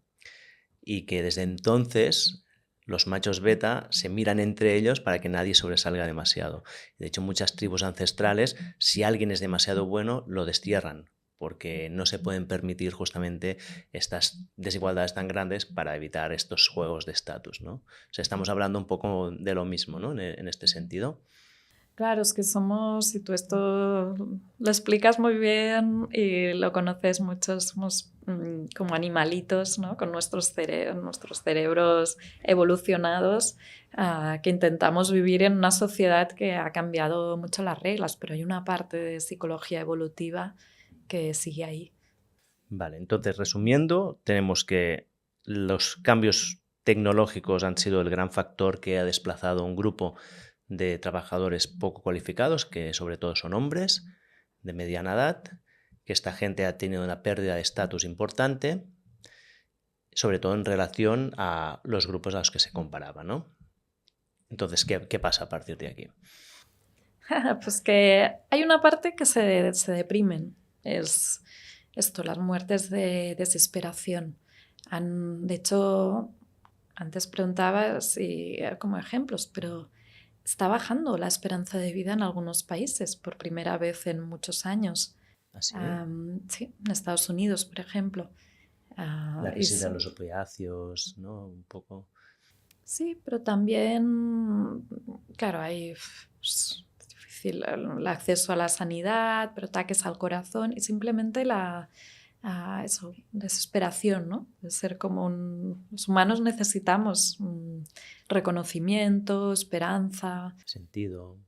[SPEAKER 2] y que desde entonces los machos beta se miran entre ellos para que nadie sobresalga demasiado. De hecho, muchas tribus ancestrales, si alguien es demasiado bueno, lo destierran, porque no se pueden permitir justamente estas desigualdades tan grandes para evitar estos juegos de estatus, ¿no? O sea, estamos hablando un poco de lo mismo, ¿no? En este sentido.
[SPEAKER 1] Claro, es que si tú esto lo explicas muy bien y lo conoces mucho, somos como animalitos, ¿no? Con nuestros cerebros evolucionados, que intentamos vivir en una sociedad que ha cambiado mucho las reglas, pero hay una parte de psicología evolutiva que sigue ahí.
[SPEAKER 2] Vale, entonces resumiendo, tenemos que los cambios tecnológicos han sido el gran factor que ha desplazado un grupo de trabajadores poco cualificados, que sobre todo son hombres de mediana edad, que esta gente ha tenido una pérdida de estatus importante, sobre todo en relación a los grupos a los que se comparaba, ¿no? Entonces, ¿qué pasa a partir de aquí?
[SPEAKER 1] Pues que hay una parte que se deprimen. Es esto, las muertes de desesperación. De hecho, antes preguntaba si como ejemplos, pero está bajando la esperanza de vida en algunos países por primera vez en muchos años.
[SPEAKER 2] ¿Así?
[SPEAKER 1] Sí, en Estados Unidos, por ejemplo.
[SPEAKER 2] La crisis de los opiáceos, ¿no? Un poco.
[SPEAKER 1] Sí, pero también, claro, hay es difícil el acceso a la sanidad, pero ataques al corazón y simplemente eso, desesperación, ¿no? De ser como los humanos necesitamos reconocimiento, esperanza.
[SPEAKER 2] Sentido.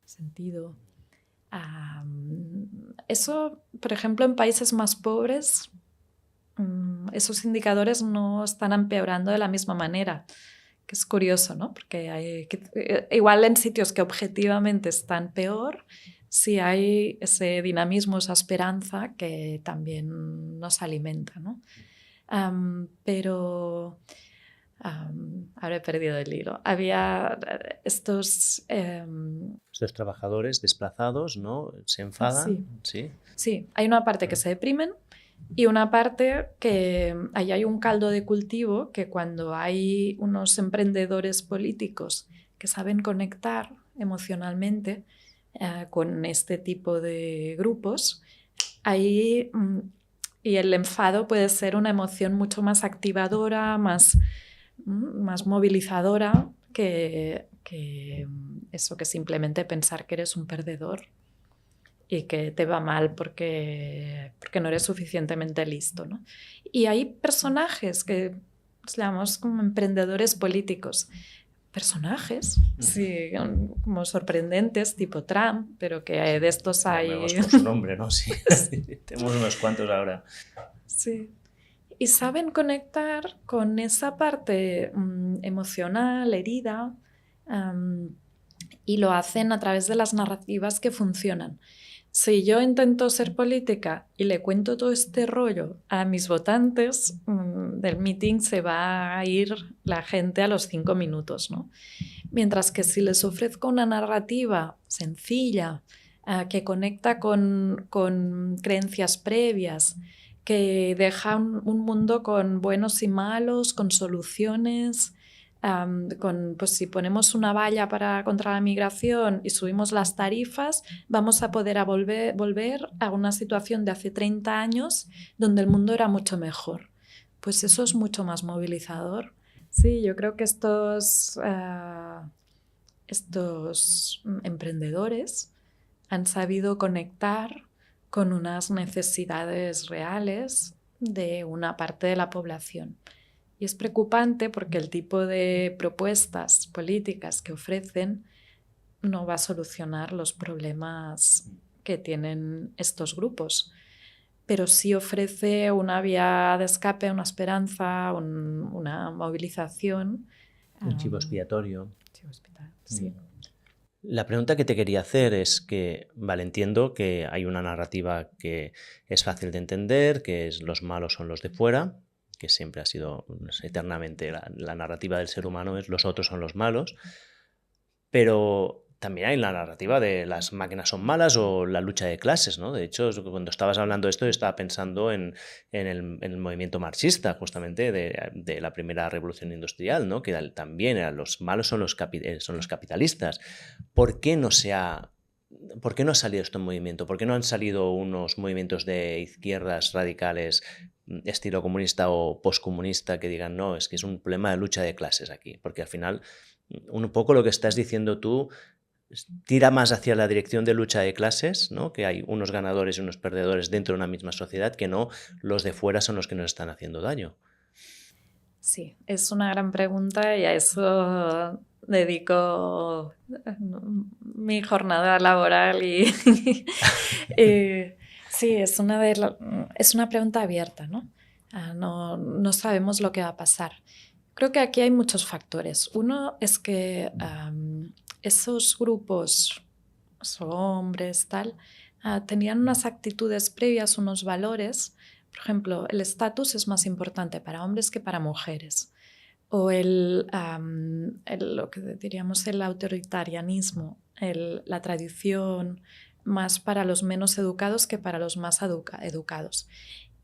[SPEAKER 1] Eso, por ejemplo, en países más pobres, esos indicadores no están empeorando de la misma manera que es curioso, ¿no? Porque igual en sitios que objetivamente están peor, sí hay ese dinamismo, esa esperanza que también nos alimenta, ¿no? Pero ahora he perdido el hilo. Había estos...
[SPEAKER 2] Estos trabajadores desplazados, ¿no? Se enfadan.
[SPEAKER 1] Sí. Sí, hay una parte que se deprimen y una parte que ahí hay un caldo de cultivo que cuando hay unos emprendedores políticos que saben conectar emocionalmente con este tipo de grupos, ahí y el enfado puede ser una emoción mucho más activadora, más movilizadora que eso, que simplemente pensar que eres un perdedor y que te va mal porque no eres suficientemente listo, ¿no? Y hay personajes que los llamamos como emprendedores políticos. Personajes, sí, como sorprendentes, tipo Trump, pero que de estos hay...
[SPEAKER 2] Por su nombre, ¿no? Sí. Tenemos unos cuantos ahora.
[SPEAKER 1] Sí. Y saben conectar con esa parte emocional, herida, y lo hacen a través de las narrativas que funcionan. Si yo intento ser política y le cuento todo este rollo a mis votantes, del meeting se va a ir la gente a los 5 minutos, ¿no? Mientras que si les ofrezco una narrativa sencilla, que conecta con creencias previas, que deja un mundo con buenos y malos, con soluciones, pues si ponemos una valla contra la migración y subimos las tarifas, vamos a poder volver a una situación de hace 30 años donde el mundo era mucho mejor. Pues eso es mucho más movilizador. Sí, yo creo que estos emprendedores han sabido conectar con unas necesidades reales de una parte de la población. Y es preocupante porque el tipo de propuestas políticas que ofrecen no va a solucionar los problemas que tienen estos grupos, pero sí ofrece una vía de escape, una esperanza, una movilización.
[SPEAKER 2] Un chivo expiatorio.
[SPEAKER 1] Sí.
[SPEAKER 2] La pregunta que te quería hacer es que, vale, entiendo que hay una narrativa que es fácil de entender, que es los malos son los de fuera, que siempre ha sido eternamente la narrativa del ser humano, es los otros son los malos, pero también hay la narrativa de las máquinas son malas o la lucha de clases, ¿no? De hecho, cuando estabas hablando de esto, yo estaba pensando en el movimiento marxista, justamente de la primera revolución industrial, ¿no? Que también eran los malos son los capitalistas. ¿Por qué no ha salido este movimiento? ¿Por qué no han salido unos movimientos de izquierdas radicales estilo comunista o postcomunista que digan, no, es que es un problema de lucha de clases aquí? Porque al final, un poco lo que estás diciendo tú tira más hacia la dirección de lucha de clases, ¿no? Que hay unos ganadores y unos perdedores dentro de una misma sociedad, que no los de fuera son los que nos están haciendo daño.
[SPEAKER 1] Sí, es una gran pregunta y a eso dedico mi jornada laboral y sí, es una pregunta abierta, ¿no? No sabemos lo que va a pasar. Creo que aquí hay muchos factores. Uno es que esos grupos, hombres, tal, tenían unas actitudes previas, unos valores. Por ejemplo, el estatus es más importante para hombres que para mujeres. O lo que diríamos el autoritarianismo, la tradición, más para los menos educados que para los más educados.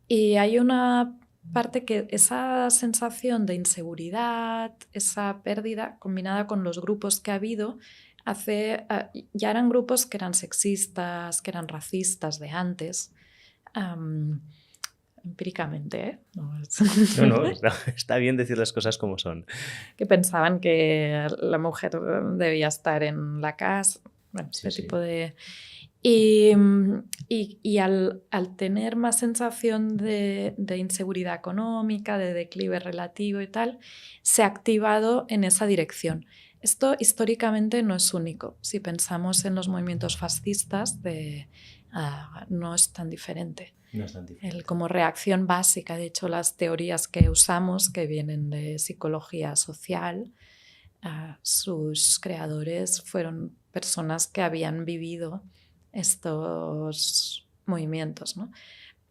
[SPEAKER 1] Y hay una parte que esa sensación de inseguridad, esa pérdida, combinada con los grupos que ha habido, ya eran grupos que eran sexistas, que eran racistas de antes. Empíricamente, ¿eh?
[SPEAKER 2] No, está bien decir las cosas como son.
[SPEAKER 1] Que pensaban que la mujer debía estar en la casa, bueno, ese tipo de... Y al tener más sensación de inseguridad económica, de declive relativo y tal, se ha activado en esa dirección. Esto históricamente no es único. Si pensamos en los movimientos fascistas, no es tan diferente.
[SPEAKER 2] No es tan diferente.
[SPEAKER 1] Como reacción básica, de hecho, las teorías que usamos, que vienen de psicología social, sus creadores fueron personas que habían vivido estos movimientos, ¿no?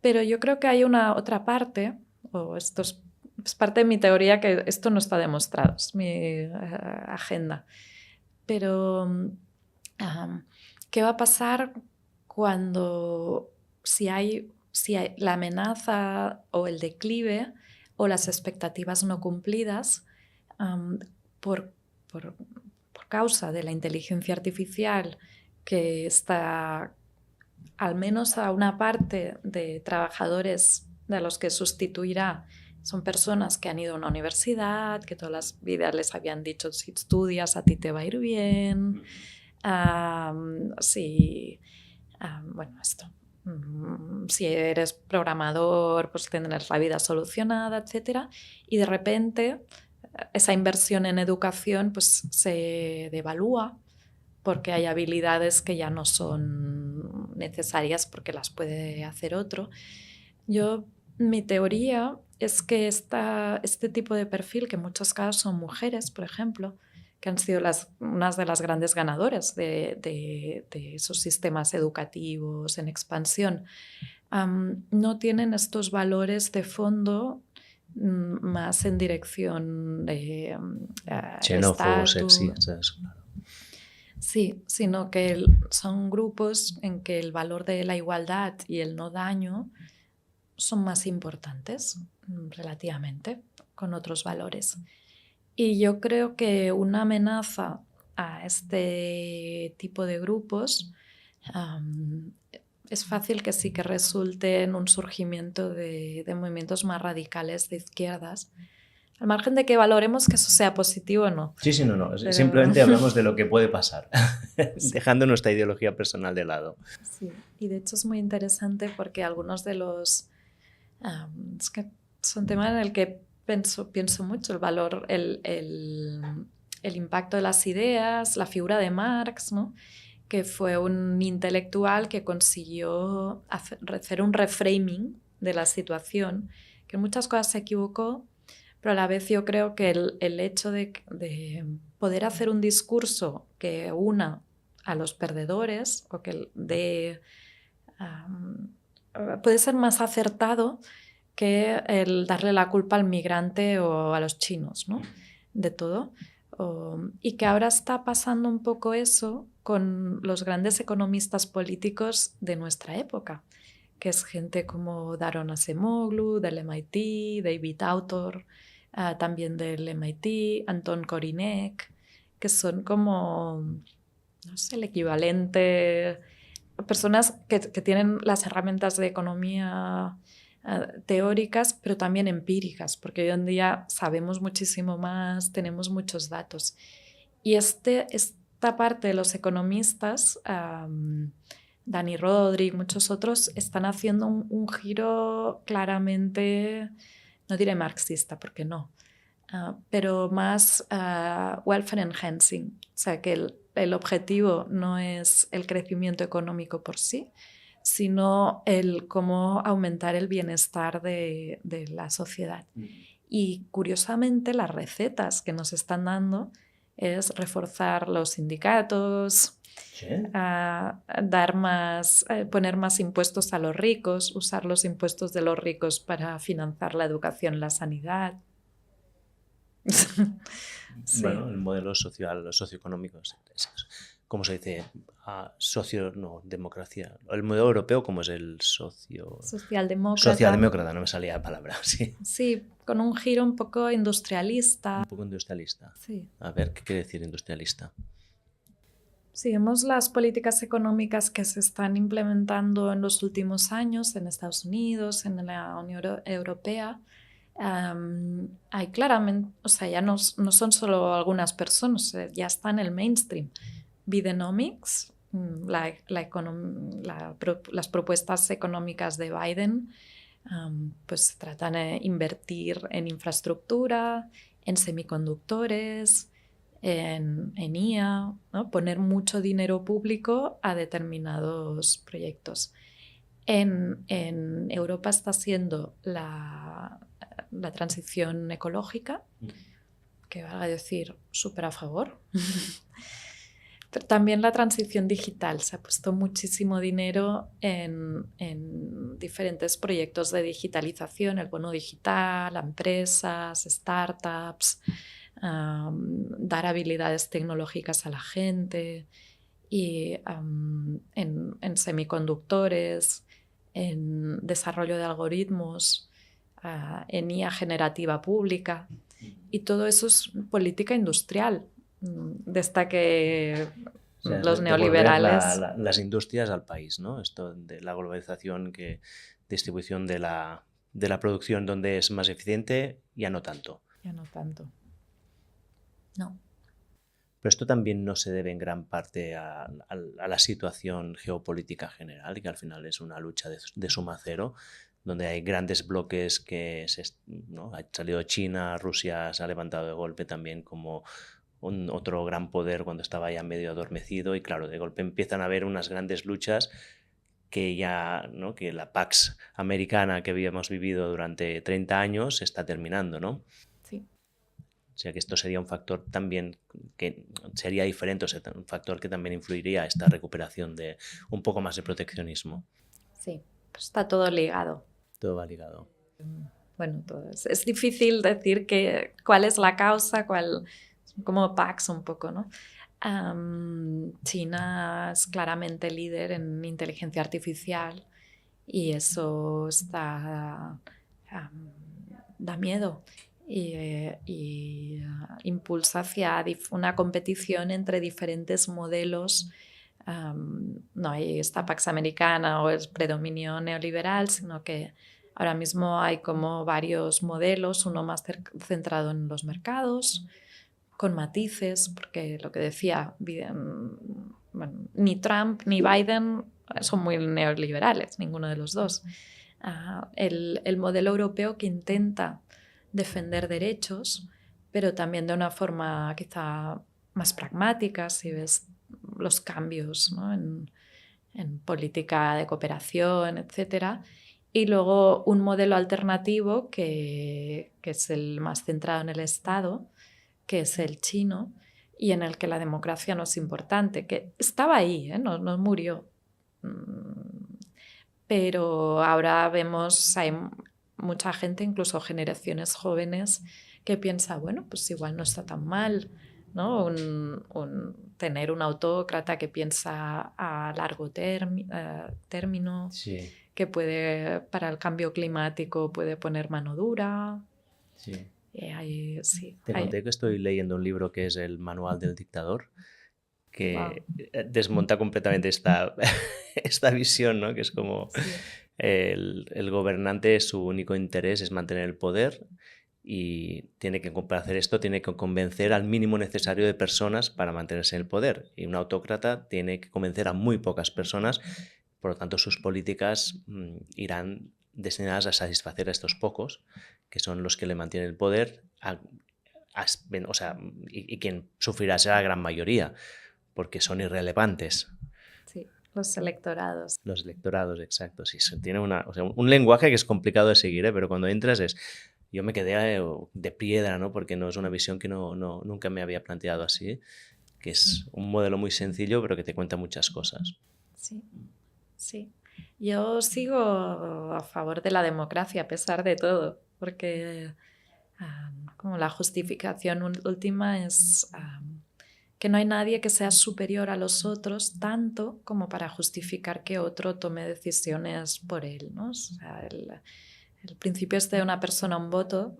[SPEAKER 1] Pero yo creo que hay una otra parte, o esto es parte de mi teoría, que esto no está demostrado, es mi agenda. Pero, ¿qué va a pasar cuando, si hay la amenaza o el declive o las expectativas no cumplidas por causa de la inteligencia artificial que está, al menos a una parte de trabajadores de los que sustituirá, son personas que han ido a una universidad, que todas las vidas les habían dicho, si estudias a ti te va a ir bien, bueno, esto, si eres programador, pues tendrás la vida solucionada, etc. Y de repente esa inversión en educación pues se devalúa porque hay habilidades que ya no son necesarias porque las puede hacer otro. Mi teoría es que este tipo de perfil, que en muchos casos son mujeres, por ejemplo, que han sido unas de las grandes ganadoras de esos sistemas educativos en expansión, no tienen estos valores de fondo más en dirección de
[SPEAKER 2] xenófobos,
[SPEAKER 1] estatus.
[SPEAKER 2] sexistas, claro.
[SPEAKER 1] Sí, sino que son grupos en que el valor de la igualdad y el no daño son más importantes relativamente con otros valores. Y yo creo que una amenaza a este tipo de grupos es fácil que sí que resulte en un surgimiento de movimientos más radicales de izquierdas, al margen de que valoremos que eso sea positivo o no.
[SPEAKER 2] Sí, no. Pero... Simplemente hablamos de lo que puede pasar, dejando nuestra ideología personal de lado.
[SPEAKER 1] Sí, y de hecho es muy interesante porque algunos de los... es que son temas en el que pienso mucho, el valor, el impacto de las ideas, la figura de Marx, ¿no? Que fue un intelectual que consiguió hacer un reframing de la situación, que en muchas cosas se equivocó, pero a la vez yo creo que el hecho de poder hacer un discurso que una a los perdedores o que puede ser más acertado que el darle la culpa al migrante o a los chinos, ¿no? De todo. Y que ahora está pasando un poco eso con los grandes economistas políticos de nuestra época, que es gente como Daron Acemoglu del MIT, David Autor, también del MIT, Anton Korinek, que son como, no sé, el equivalente, personas que tienen las herramientas de economía teóricas, pero también empíricas, porque hoy en día sabemos muchísimo más, tenemos muchos datos. Y esta parte de los economistas, Dani Rodrik, muchos otros, están haciendo un giro claramente, no diré marxista, porque no, pero más welfare enhancing, o sea que el objetivo no es el crecimiento económico por sí, sino el cómo aumentar el bienestar de la sociedad. Y curiosamente las recetas que nos están dando es reforzar los sindicatos,
[SPEAKER 2] ¿Sí?
[SPEAKER 1] poner más impuestos a los ricos, usar los impuestos de los ricos para financiar la educación, la sanidad.
[SPEAKER 2] Sí. Bueno, el modelo socioeconómico, ¿cómo se dice? Democracia. El modelo europeo, ¿cómo es el
[SPEAKER 1] socialdemócrata?
[SPEAKER 2] Socialdemócrata, no me salía la palabra, sí.
[SPEAKER 1] Sí, con un giro un poco industrialista.
[SPEAKER 2] Un poco industrialista.
[SPEAKER 1] Sí.
[SPEAKER 2] A ver, ¿qué quiere decir industrialista?
[SPEAKER 1] Si vemos las políticas económicas que se están implementando en los últimos años en Estados Unidos, en la Unión Europea, hay claramente, o sea, ya no son solo algunas personas, ya está en el mainstream. Bidenomics, las propuestas económicas de Biden, pues tratan de invertir en infraestructura, en semiconductores, en IA, ¿no? Poner mucho dinero público a determinados proyectos. En Europa está siendo la transición ecológica, que valga decir, súper a favor. Pero también la transición digital. Se ha puesto muchísimo dinero en diferentes proyectos de digitalización, el bono digital, a empresas, startups, dar habilidades tecnológicas a la gente, y en semiconductores, en desarrollo de algoritmos, en IA generativa pública. Y todo eso es política industrial. Desde que
[SPEAKER 2] O sea,
[SPEAKER 1] los
[SPEAKER 2] devolver
[SPEAKER 1] neoliberales...
[SPEAKER 2] las industrias al país, ¿no? Esto de la globalización, distribución de la producción donde es más eficiente, ya no tanto.
[SPEAKER 1] Ya no tanto. No.
[SPEAKER 2] Pero esto también no se debe en gran parte a la situación geopolítica general, que al final es una lucha de suma cero, donde hay grandes bloques ¿no? Ha salido China, Rusia se ha levantado de golpe también como otro gran poder cuando estaba ya medio adormecido, y claro, de golpe empiezan a haber unas grandes luchas que ya, ¿no? Que la Pax americana que habíamos vivido durante 30 años está terminando, ¿no?
[SPEAKER 1] Sí.
[SPEAKER 2] O sea que esto sería un factor también que sería diferente, o sea, un factor que también influiría a esta recuperación de un poco más de proteccionismo.
[SPEAKER 1] Sí, pues está todo ligado.
[SPEAKER 2] Todo va ligado.
[SPEAKER 1] Bueno, todo es difícil decir cuál es la causa, como Pax un poco, ¿no? China es claramente líder en inteligencia artificial y eso da miedo y impulsa hacia una competición entre diferentes modelos. No hay esta Pax Americana o el predominio neoliberal, sino que ahora mismo hay como varios modelos, uno más centrado en los mercados, con matices, porque lo que decía, bueno, ni Trump ni Biden son muy neoliberales, ninguno de los dos. El modelo europeo que intenta defender derechos, pero también de una forma quizá más pragmática, si ves los cambios, ¿no? en política de cooperación, etcétera. Y luego un modelo alternativo que es el más centrado en el Estado, que es el chino, y en el que la democracia no es importante, que estaba ahí, no murió. Pero ahora vemos, hay mucha gente, incluso generaciones jóvenes, que piensa, bueno, pues igual no está tan mal, ¿no? Tener un autócrata que piensa a largo término,
[SPEAKER 2] Sí.
[SPEAKER 1] que para el cambio climático puede poner mano dura.
[SPEAKER 2] Sí.
[SPEAKER 1] Sí,
[SPEAKER 2] Te conté que estoy leyendo un libro que es El Manual del Dictador, que desmonta completamente esta visión, ¿no? Que es como el gobernante, su único interés es mantener el poder y para hacer esto tiene que convencer al mínimo necesario de personas para mantenerse en el poder. Y un autócrata tiene que convencer a muy pocas personas, por lo tanto sus políticas irán destinadas a satisfacer a estos pocos, que son los que le mantienen el poder, y quien sufrirá será la gran mayoría, porque son irrelevantes.
[SPEAKER 1] Sí, los electorados.
[SPEAKER 2] Los electorados, exacto. Sí, tiene un lenguaje que es complicado de seguir, pero cuando entras yo me quedé de piedra, ¿no? Porque no es una visión que nunca me había planteado así, que es un modelo muy sencillo, pero que te cuenta muchas cosas.
[SPEAKER 1] Sí, sí. Yo sigo a favor de la democracia a pesar de todo, porque como la justificación última es que no hay nadie que sea superior a los otros tanto como para justificar que otro tome decisiones por él, ¿no? O sea, el principio de una persona, un voto,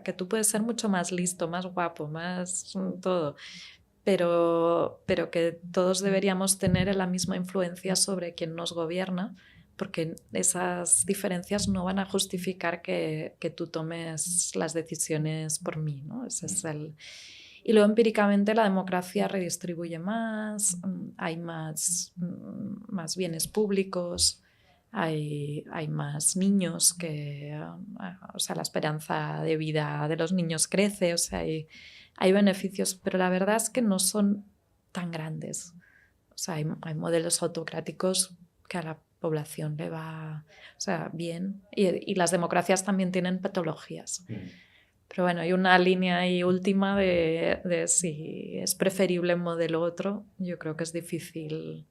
[SPEAKER 1] que tú puedes ser mucho más listo, más guapo, más todo, pero que todos deberíamos tener la misma influencia sobre quien nos gobierna, porque esas diferencias no van a justificar que tú tomes las decisiones por mí, ¿no? Ese es Y luego empíricamente la democracia redistribuye más, hay más bienes públicos, hay más niños o sea, la esperanza de vida de los niños crece, o sea, hay beneficios, pero la verdad es que no son tan grandes. O sea, hay modelos autocráticos que a la población le va, o sea, bien, y las democracias también tienen patologías. Pero bueno, hay una línea ahí última de si es preferible un modelo u otro. Yo creo que es difícil,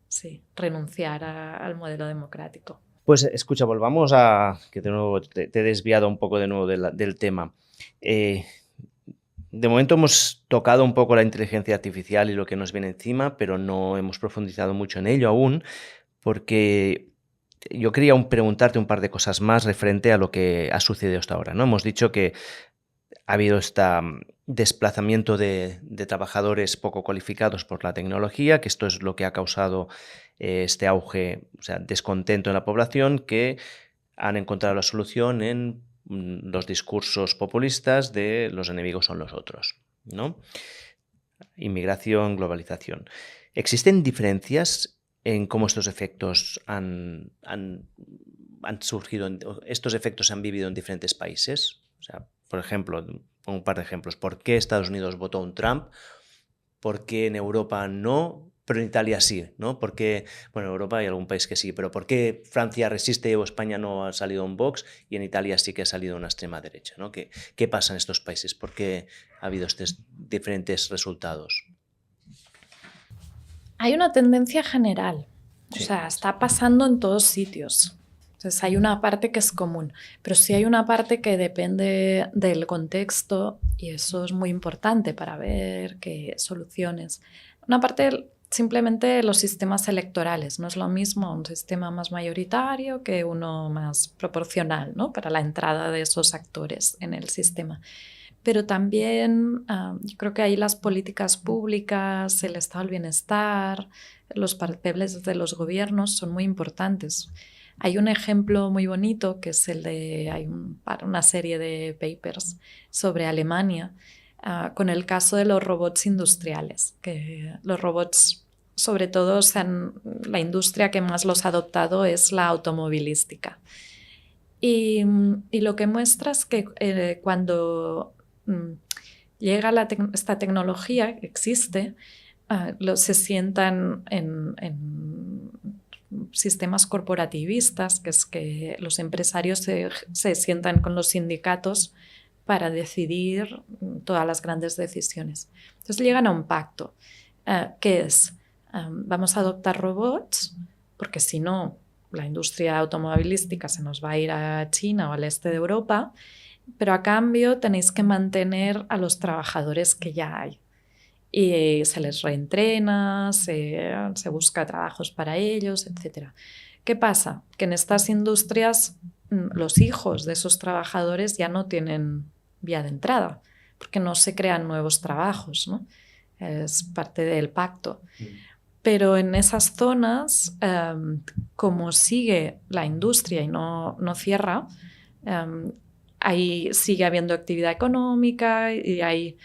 [SPEAKER 1] sí, renunciar al modelo democrático.
[SPEAKER 2] Pues escucha, volvamos a que de nuevo te he desviado un poco de nuevo del tema. De momento hemos tocado un poco la inteligencia artificial y lo que nos viene encima, pero no hemos profundizado mucho en ello aún, porque yo quería preguntarte un par de cosas más referente a lo que ha sucedido hasta ahora, ¿no? Hemos dicho que ha habido este desplazamiento de trabajadores poco cualificados por la tecnología, que esto es lo que ha causado este auge, o sea, descontento en la población, que han encontrado la solución en los discursos populistas de los enemigos son los otros, ¿no? Inmigración, globalización. ¿Existen diferencias en cómo estos efectos han surgido, estos efectos se han vivido en diferentes países? O sea, por ejemplo, pongo un par de ejemplos. ¿Por qué Estados Unidos votó un Trump? ¿Por qué en Europa no, pero en Italia sí? ¿No? ¿Por qué, bueno, en Europa hay algún país que sí, pero ¿por qué Francia resiste o España no ha salido un Vox y en Italia sí que ha salido una extrema derecha? ¿No? ¿Qué pasa en estos países? ¿Por qué ha habido estos diferentes resultados?
[SPEAKER 1] Hay una tendencia general,
[SPEAKER 2] Sí.
[SPEAKER 1] o sea, está pasando en todos sitios. Entonces hay una parte que es común, pero sí hay una parte que depende del contexto y eso es muy importante para ver qué soluciones. Una parte simplemente los sistemas electorales, no es lo mismo un sistema más mayoritario que uno más proporcional, ¿no? Para la entrada de esos actores en el sistema. Pero también yo creo que ahí las políticas públicas, el estado del bienestar, los papeles de los gobiernos son muy importantes. Hay un ejemplo muy bonito que es el de, una serie de papers sobre Alemania con el caso de los robots industriales, que los robots, sobre todo, la industria que más los ha adoptado es la automovilística. Y lo que muestra es que cuando llega esta tecnología que existe, se sientan en sistemas corporativistas, que es que los empresarios se sientan con los sindicatos para decidir todas las grandes decisiones. Entonces llegan a un pacto, que es, vamos a adoptar robots, porque si no, la industria automovilística se nos va a ir a China o al este de Europa, pero a cambio tenéis que mantener a los trabajadores que ya hay. Y se les reentrena, se busca trabajos para ellos, etc. ¿Qué pasa? Que en estas industrias los hijos de esos trabajadores ya no tienen vía de entrada, porque no se crean nuevos trabajos, ¿no? Es parte del pacto. Pero en esas zonas, como sigue la industria y no cierra, ahí sigue habiendo actividad económica y hay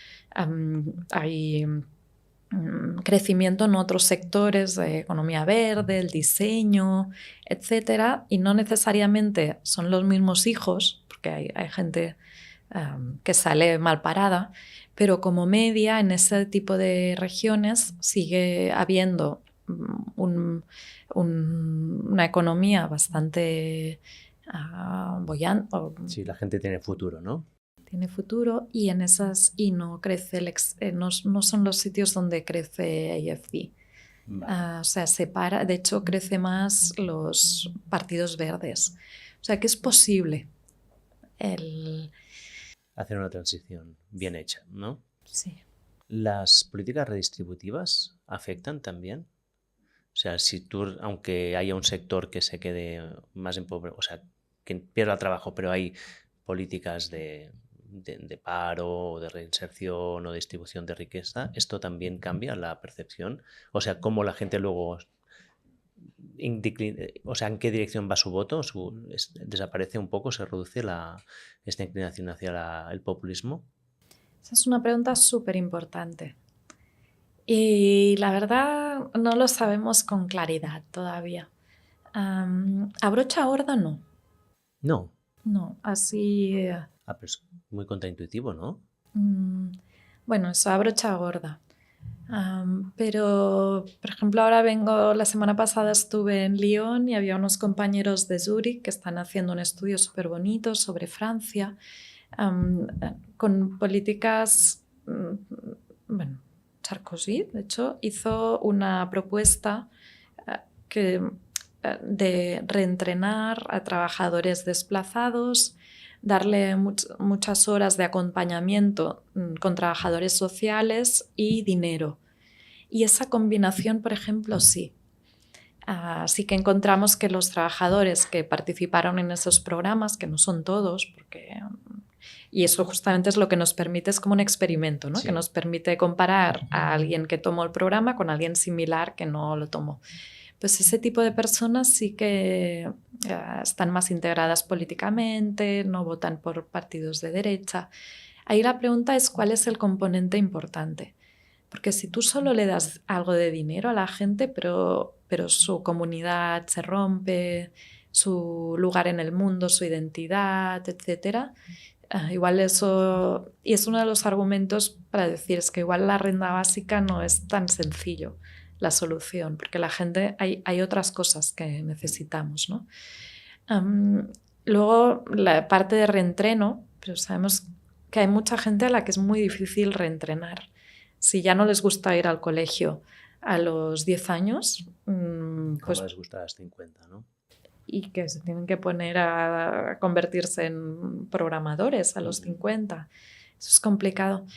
[SPEAKER 1] crecimiento en otros sectores de economía verde, el diseño, etcétera, y no necesariamente son los mismos hijos, porque hay gente que sale mal parada, pero como media en ese tipo de regiones sigue habiendo una economía bastante bollante.
[SPEAKER 2] Sí, la gente tiene futuro, ¿no?
[SPEAKER 1] Tiene futuro y en esas no crece no son los sitios donde crece AFD. O sea, separa, de hecho crece más los partidos verdes. O sea que es posible
[SPEAKER 2] hacer una transición bien hecha, ¿no?
[SPEAKER 1] Sí.
[SPEAKER 2] ¿Las políticas redistributivas afectan también? O sea, si tú, aunque haya un sector que se quede más empobrecido, o sea, que pierda trabajo, pero hay políticas de paro, de reinserción o distribución de riqueza, ¿esto también cambia la percepción? O sea, ¿cómo la gente luego, o sea, en qué dirección va su voto? ¿Desaparece un poco, se reduce esta inclinación hacia el populismo?
[SPEAKER 1] Esa es una pregunta súper importante. Y la verdad no lo sabemos con claridad todavía. A brocha gorda no.
[SPEAKER 2] No.
[SPEAKER 1] No, así...
[SPEAKER 2] Pero es muy contraintuitivo, ¿no?
[SPEAKER 1] Bueno, eso a brocha gorda. Pero, por ejemplo, ahora la semana pasada estuve en Lyon y había unos compañeros de Zúrich que están haciendo un estudio súper bonito sobre Francia con políticas, bueno, Sarkozy, de hecho, hizo una propuesta de reentrenar a trabajadores desplazados, darle muchas horas de acompañamiento con trabajadores sociales y dinero. Y esa combinación, por ejemplo, sí. Sí que encontramos que los trabajadores que participaron en esos programas, que no son todos, y eso justamente es lo que nos permite, es como un experimento, ¿no?
[SPEAKER 2] Sí.
[SPEAKER 1] Que nos permite comparar a alguien que tomó el programa con alguien similar que no lo tomó. Pues ese tipo de personas sí que están más integradas políticamente, no votan por partidos de derecha. Ahí la pregunta es cuál es el componente importante. Porque si tú solo le das algo de dinero a la gente, pero su comunidad se rompe, su lugar en el mundo, su identidad, etc., igual eso... Y es uno de los argumentos para decir es que igual la renta básica no es tan sencillo la solución, porque la gente hay otras cosas que necesitamos, ¿no? Luego, la parte de reentreno, pero sabemos que hay mucha gente a la que es muy difícil reentrenar. Si ya no les gusta ir al colegio a los 10 años, pues...
[SPEAKER 2] No les gusta a los 50, ¿no?
[SPEAKER 1] Y que se tienen que poner a convertirse en programadores a los 50. Eso es complicado.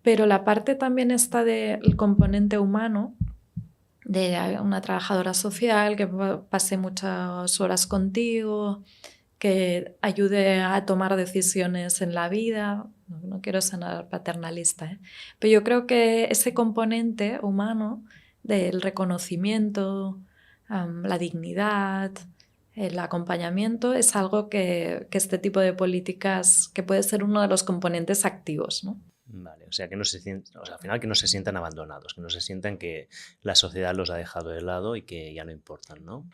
[SPEAKER 1] Pero la parte también está del componente humano, de una trabajadora social que pase muchas horas contigo, que ayude a tomar decisiones en la vida. No quiero sonar paternalista, pero yo creo que ese componente humano del reconocimiento, la dignidad, el acompañamiento es algo que este tipo de políticas, que puede ser uno de los componentes activos, ¿no?
[SPEAKER 2] Vale, o sea, que no se sientan, al final que no se sientan abandonados, que no se sientan que la sociedad los ha dejado de lado y que ya no importan, ¿no?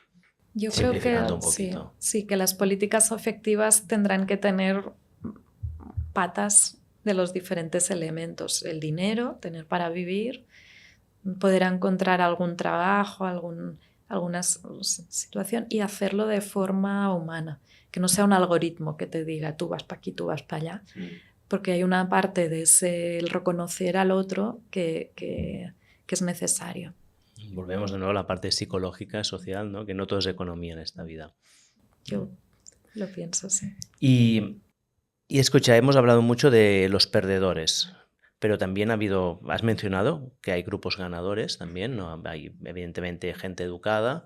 [SPEAKER 1] Yo creo que
[SPEAKER 2] un poquito.
[SPEAKER 1] sí, que las políticas afectivas tendrán que tener patas de los diferentes elementos. El dinero, tener para vivir, poder encontrar algún trabajo, alguna situación y hacerlo de forma humana, que no sea un algoritmo que te diga tú vas para aquí, tú vas para allá, porque hay una parte de el reconocer al otro que es necesario.
[SPEAKER 2] Volvemos de nuevo a la parte psicológica, social, ¿no? Que no todo es economía en esta vida.
[SPEAKER 1] Yo lo pienso, sí.
[SPEAKER 2] Y escucha, hemos hablado mucho de los perdedores, pero también has mencionado que hay grupos ganadores también, ¿no? Hay evidentemente gente educada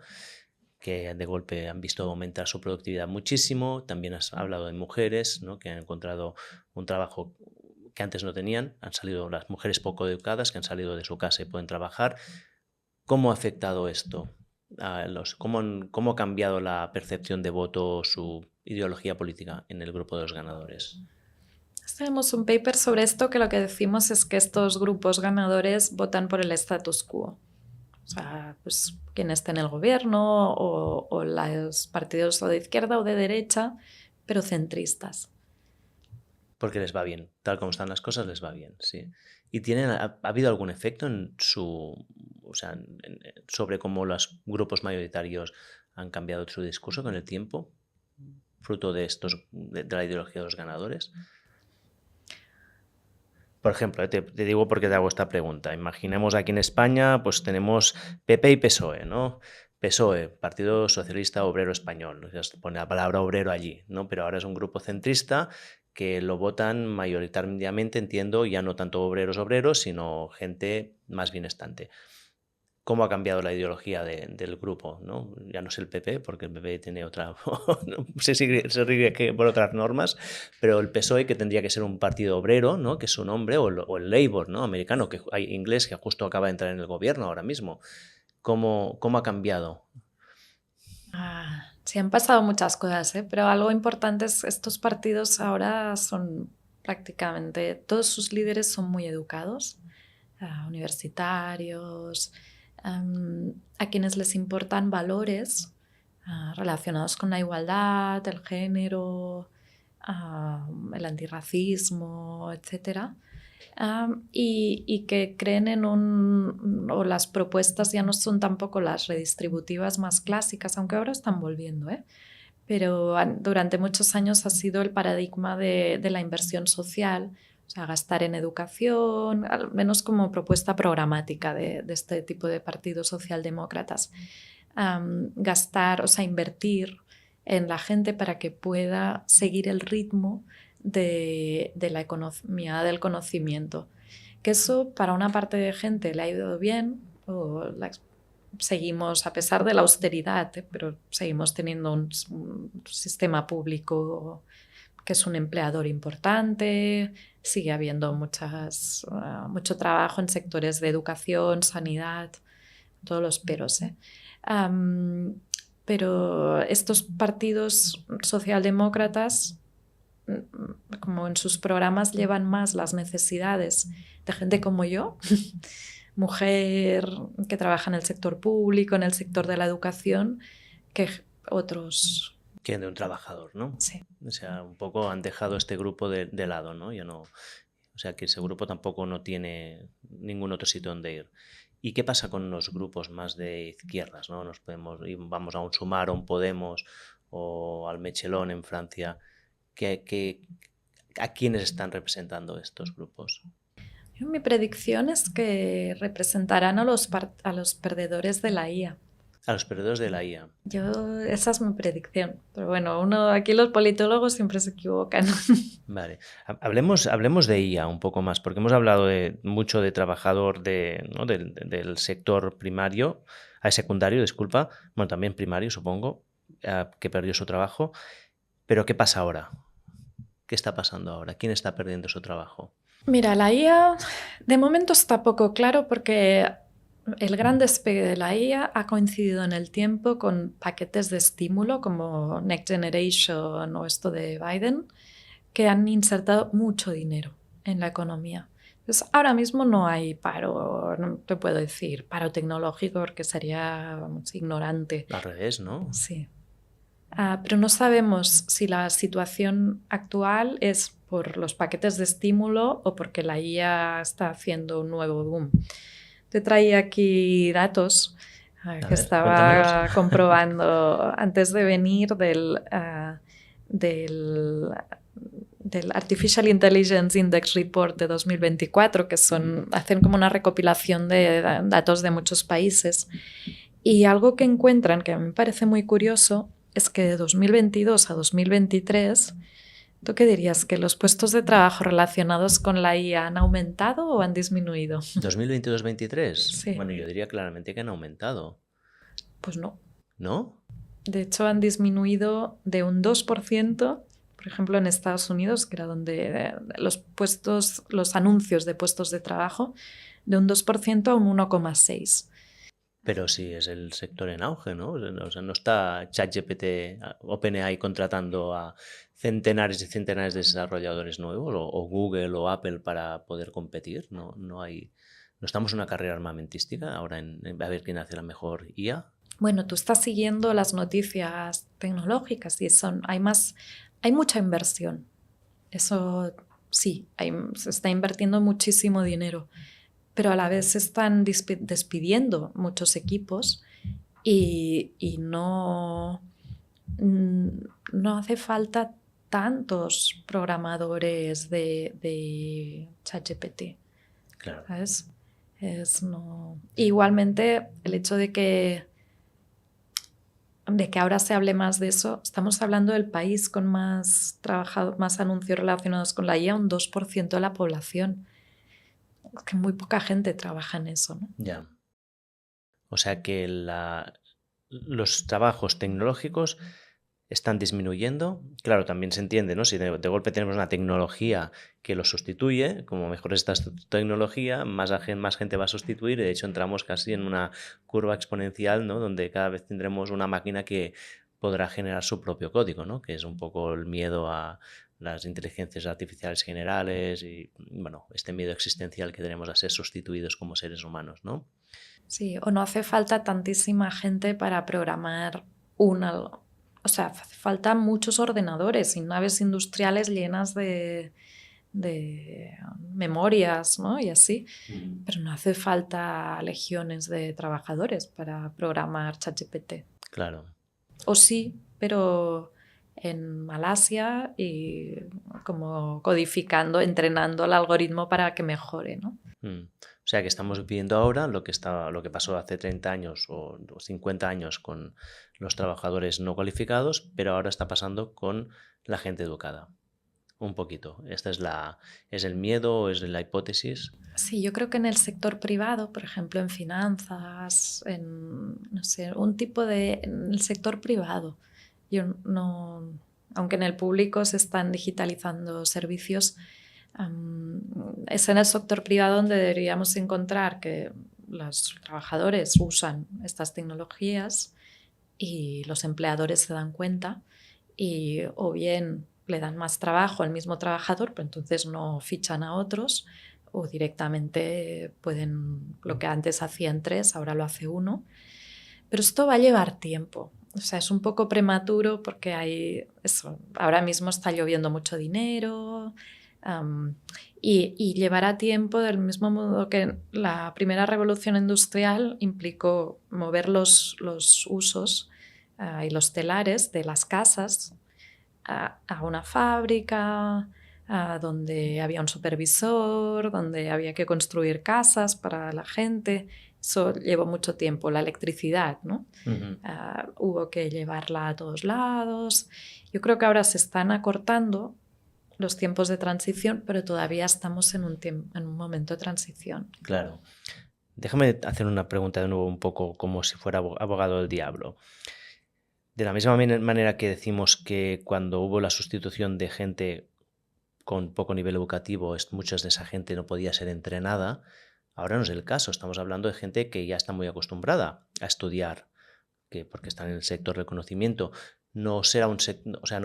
[SPEAKER 2] que de golpe han visto aumentar su productividad muchísimo. También has hablado de mujeres, ¿no? Que han encontrado un trabajo que antes no tenían. Han salido las mujeres poco educadas que han salido de su casa y pueden trabajar. ¿Cómo ha afectado esto? ¿Cómo ha cambiado la percepción de voto o su ideología política en el grupo de los ganadores?
[SPEAKER 1] Tenemos un paper sobre esto que lo que decimos es que estos grupos ganadores votan por el status quo. O sea, pues quien esté en el gobierno o los partidos o de izquierda o de derecha, pero centristas.
[SPEAKER 2] Porque les va bien, tal como están las cosas les va bien, sí. ¿Y ha habido algún efecto en sobre cómo los grupos mayoritarios han cambiado su discurso con el tiempo, fruto de la ideología de los ganadores? Por ejemplo, te digo porque te hago esta pregunta. Imaginemos aquí en España, pues tenemos PP y PSOE, ¿no? PSOE, Partido Socialista Obrero Español, se pone la palabra obrero allí, ¿no? Pero ahora es un grupo centrista que lo votan mayoritariamente, entiendo, ya no tanto obreros, sino gente más bienestante. ¿Cómo ha cambiado la ideología del grupo, ¿no? Ya no es el PP, porque el PP tiene otra... se rige por otras normas, pero el PSOE, que tendría que ser un partido obrero, ¿no? Que es su nombre, o el Labour, ¿no? Americano, que hay inglés, que justo acaba de entrar en el gobierno ahora mismo. ¿Cómo ha cambiado?
[SPEAKER 1] Sí, han pasado muchas cosas, pero algo importante es que estos partidos ahora son prácticamente... Todos sus líderes son muy educados, universitarios... a quienes les importan valores relacionados con la igualdad, el género, el antirracismo, etc. Y que creen o las propuestas ya no son tampoco las redistributivas más clásicas, aunque ahora están volviendo, pero durante muchos años ha sido el paradigma de la inversión social, o sea, gastar en educación, al menos como propuesta programática de este tipo de partidos socialdemócratas. Gastar, o sea, invertir en la gente para que pueda seguir el ritmo de la economía del conocimiento. Que eso para una parte de gente le ha ido bien, seguimos, a pesar de la austeridad, pero seguimos teniendo un sistema público que es un empleador importante, sigue habiendo mucho trabajo en sectores de educación, sanidad, todos los peros. Pero estos partidos socialdemócratas, como en sus programas, llevan más las necesidades de gente como yo, mujer que trabaja en el sector público, en el sector de la educación, que otros.
[SPEAKER 2] Que de un trabajador, ¿no?
[SPEAKER 1] Sí.
[SPEAKER 2] O sea, un poco han dejado este grupo de lado, ¿no? Ya no. O sea, que ese grupo tampoco no tiene ningún otro sitio donde ir. ¿Y qué pasa con los grupos más de izquierdas, ¿no? Vamos a un Sumar, a un Podemos o al Mélenchon en Francia. ¿A quiénes están representando estos grupos?
[SPEAKER 1] Mi predicción es que representarán a los perdedores de la IA.
[SPEAKER 2] A los perdedores de la IA.
[SPEAKER 1] Esa es mi predicción. Pero bueno, aquí los politólogos siempre se equivocan.
[SPEAKER 2] Vale. Hablemos de IA un poco más, porque hemos hablado mucho de trabajador ¿no? del sector primario, secundario, disculpa, bueno, también primario, supongo, que perdió su trabajo. Pero ¿qué pasa ahora? ¿Qué está pasando ahora? ¿Quién está perdiendo su trabajo?
[SPEAKER 1] Mira, la IA de momento está poco claro porque el gran despegue de la IA ha coincidido en el tiempo con paquetes de estímulo como Next Generation o esto de Biden, que han insertado mucho dinero en la economía. Entonces, ahora mismo no hay paro, no te puedo decir paro tecnológico porque sería ignorante.
[SPEAKER 2] Al revés, ¿no?
[SPEAKER 1] Sí. Pero no sabemos si la situación actual es por los paquetes de estímulo o porque la IA está haciendo un nuevo boom. Te traía aquí datos que estaba comprobando antes de venir del Artificial Intelligence Index Report de 2024, que hacen como una recopilación de datos de muchos países. Y algo que encuentran, que a mí me parece muy curioso, es que de 2022 a 2023, ¿tú qué dirías? ¿Que los puestos de trabajo relacionados con la IA han aumentado o han disminuido?
[SPEAKER 2] ¿2022-23?
[SPEAKER 1] Sí.
[SPEAKER 2] Bueno, yo diría claramente que han aumentado.
[SPEAKER 1] Pues no.
[SPEAKER 2] ¿No?
[SPEAKER 1] De hecho, han disminuido de un 2%, por ejemplo, en Estados Unidos, que era donde los anuncios de puestos de trabajo, de un 2% a un 1,6%.
[SPEAKER 2] Pero sí es el sector en auge, ¿no? O sea, no está ChatGPT, OpenAI contratando a centenares y centenares de desarrolladores nuevos, o Google o Apple para poder competir. No estamos en una carrera armamentística ahora en a ver quién hace la mejor IA.
[SPEAKER 1] Bueno, tú estás siguiendo las noticias tecnológicas y hay mucha inversión. Eso sí, se está invirtiendo muchísimo dinero. Pero a la vez se están despidiendo muchos equipos y no hace falta tantos programadores de ChatGPT.
[SPEAKER 2] Claro.
[SPEAKER 1] ¿Sabes? Igualmente, el hecho de que ahora se hable más de eso, estamos hablando del país con más anuncios relacionados con la IA, un 2% de la población. Que muy poca gente trabaja en eso, ¿no?
[SPEAKER 2] Ya. O sea que los trabajos tecnológicos están disminuyendo. Claro, también se entiende, ¿no? Si de golpe tenemos una tecnología que lo sustituye, como mejor es esta tecnología, más gente va a sustituir. De hecho, entramos casi en una curva exponencial, ¿no? Donde cada vez tendremos una máquina que podrá generar su propio código, ¿no? Que es un poco el miedo a las inteligencias artificiales generales y, bueno, este miedo existencial que tenemos a ser sustituidos como seres humanos, ¿no?
[SPEAKER 1] Sí, o no hace falta tantísima gente para programar o sea, hace falta muchos ordenadores y naves industriales llenas de memorias, ¿no? Y así. Pero no hace falta legiones de trabajadores para programar ChatGPT.
[SPEAKER 2] Claro.
[SPEAKER 1] O sí, pero en Malasia y como codificando, entrenando el algoritmo para que mejore, ¿no?
[SPEAKER 2] O sea que estamos viendo ahora lo que pasó hace 30 años o 50 años con los trabajadores no cualificados, pero ahora está pasando con la gente educada. Un poquito. ¿Es el miedo o es la hipótesis?
[SPEAKER 1] Sí, yo creo que en el sector privado, por ejemplo, en finanzas, no sé, en el sector privado, yo no, aunque en el público se están digitalizando servicios, es en el sector privado donde deberíamos encontrar que los trabajadores usan estas tecnologías y los empleadores se dan cuenta y o bien le dan más trabajo al mismo trabajador, pero entonces no fichan a otros, o directamente lo que antes hacían 3, ahora lo hace 1. Pero esto va a llevar tiempo. O sea, es un poco prematuro porque ahora mismo está lloviendo mucho dinero, y llevará tiempo del mismo modo que la primera revolución industrial implicó mover los usos y los telares de las casas a una fábrica, donde había un supervisor, donde había que construir casas para la gente. Eso llevó mucho tiempo. La electricidad, ¿no? Hubo que llevarla a todos lados. Yo creo que ahora se están acortando los tiempos de transición, pero todavía estamos en un momento de transición.
[SPEAKER 2] Claro. Déjame hacer una pregunta de nuevo un poco como si fuera abogado del diablo. De la misma manera que decimos que cuando hubo la sustitución de gente con poco nivel educativo, mucha de esa gente no podía ser entrenada, ahora no es el caso. Estamos hablando de gente que ya está muy acostumbrada a estudiar, porque están en el sector del conocimiento. No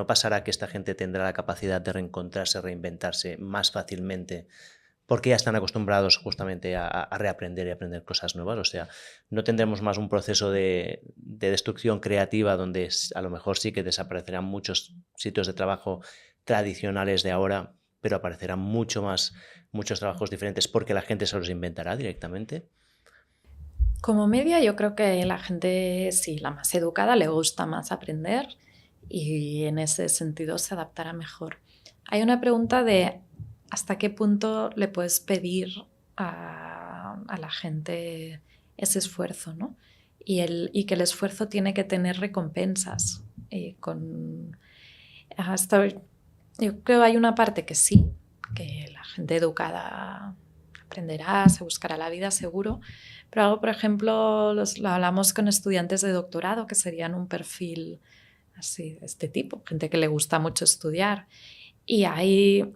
[SPEAKER 2] pasará que esta gente tendrá la capacidad de reencontrarse, reinventarse más fácilmente, porque ya están acostumbrados justamente a reaprender y aprender cosas nuevas. O sea, no tendremos más un proceso de destrucción creativa donde a lo mejor sí que desaparecerán muchos sitios de trabajo tradicionales de ahora, pero aparecerán muchos trabajos diferentes porque la gente se los inventará directamente.
[SPEAKER 1] Como media, yo creo que la gente, sí, la más educada, le gusta más aprender y en ese sentido se adaptará mejor. Hay una pregunta de hasta qué punto le puedes pedir a la gente ese esfuerzo, ¿no? Y que el esfuerzo tiene que tener recompensas. Yo creo que hay una parte que sí, que la gente educada aprenderá, se buscará la vida seguro, pero algo, por ejemplo, lo hablamos con estudiantes de doctorado, que serían un perfil así de este tipo, gente que le gusta mucho estudiar. Y ahí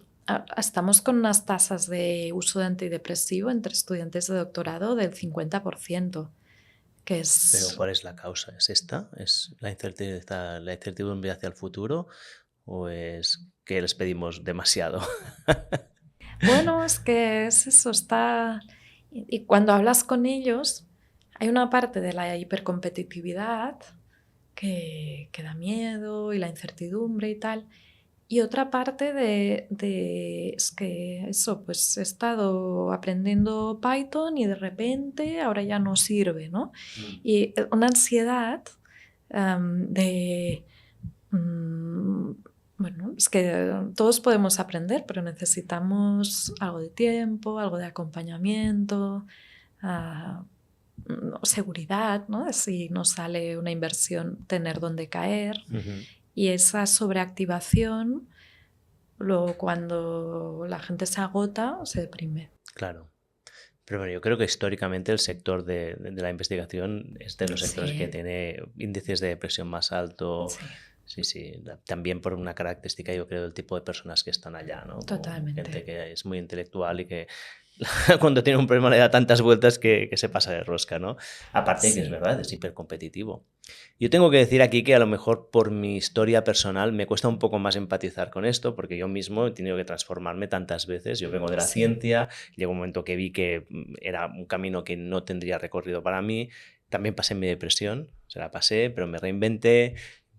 [SPEAKER 1] estamos con unas tasas de uso de antidepresivo entre estudiantes de doctorado del 50%.
[SPEAKER 2] ¿Pero cuál es la causa? ¿Es esta? ¿Es la incertidumbre hacia el futuro? ¿O es que les pedimos demasiado?
[SPEAKER 1] Bueno, es que es eso, y cuando hablas con ellos, hay una parte de la hipercompetitividad que da miedo y la incertidumbre y tal, y otra parte es que eso, pues he estado aprendiendo Python y de repente ahora ya no sirve, ¿no? Y una ansiedad bueno, es que todos podemos aprender, pero necesitamos algo de tiempo, algo de acompañamiento, seguridad, ¿no? Si nos sale una inversión, tener dónde caer. Y esa sobreactivación, luego cuando la gente se agota, se deprime.
[SPEAKER 2] Claro. Pero bueno, yo creo que históricamente el sector de la investigación es de los sectores que tiene índices de depresión más altos. Sí. También por una característica, yo creo, del tipo de personas que están allá, ¿no?
[SPEAKER 1] Totalmente.
[SPEAKER 2] Gente que es muy intelectual y que cuando tiene un problema le da tantas vueltas que se pasa de rosca, ¿no? Aparte que es verdad, es hipercompetitivo. Yo tengo que decir aquí que a lo mejor por mi historia personal me cuesta un poco más empatizar con esto, porque yo mismo he tenido que transformarme tantas veces. Yo vengo de la ciencia, llegó un momento que vi que era un camino que no tendría recorrido para mí. También pasé mi depresión, se la pasé, pero me reinventé.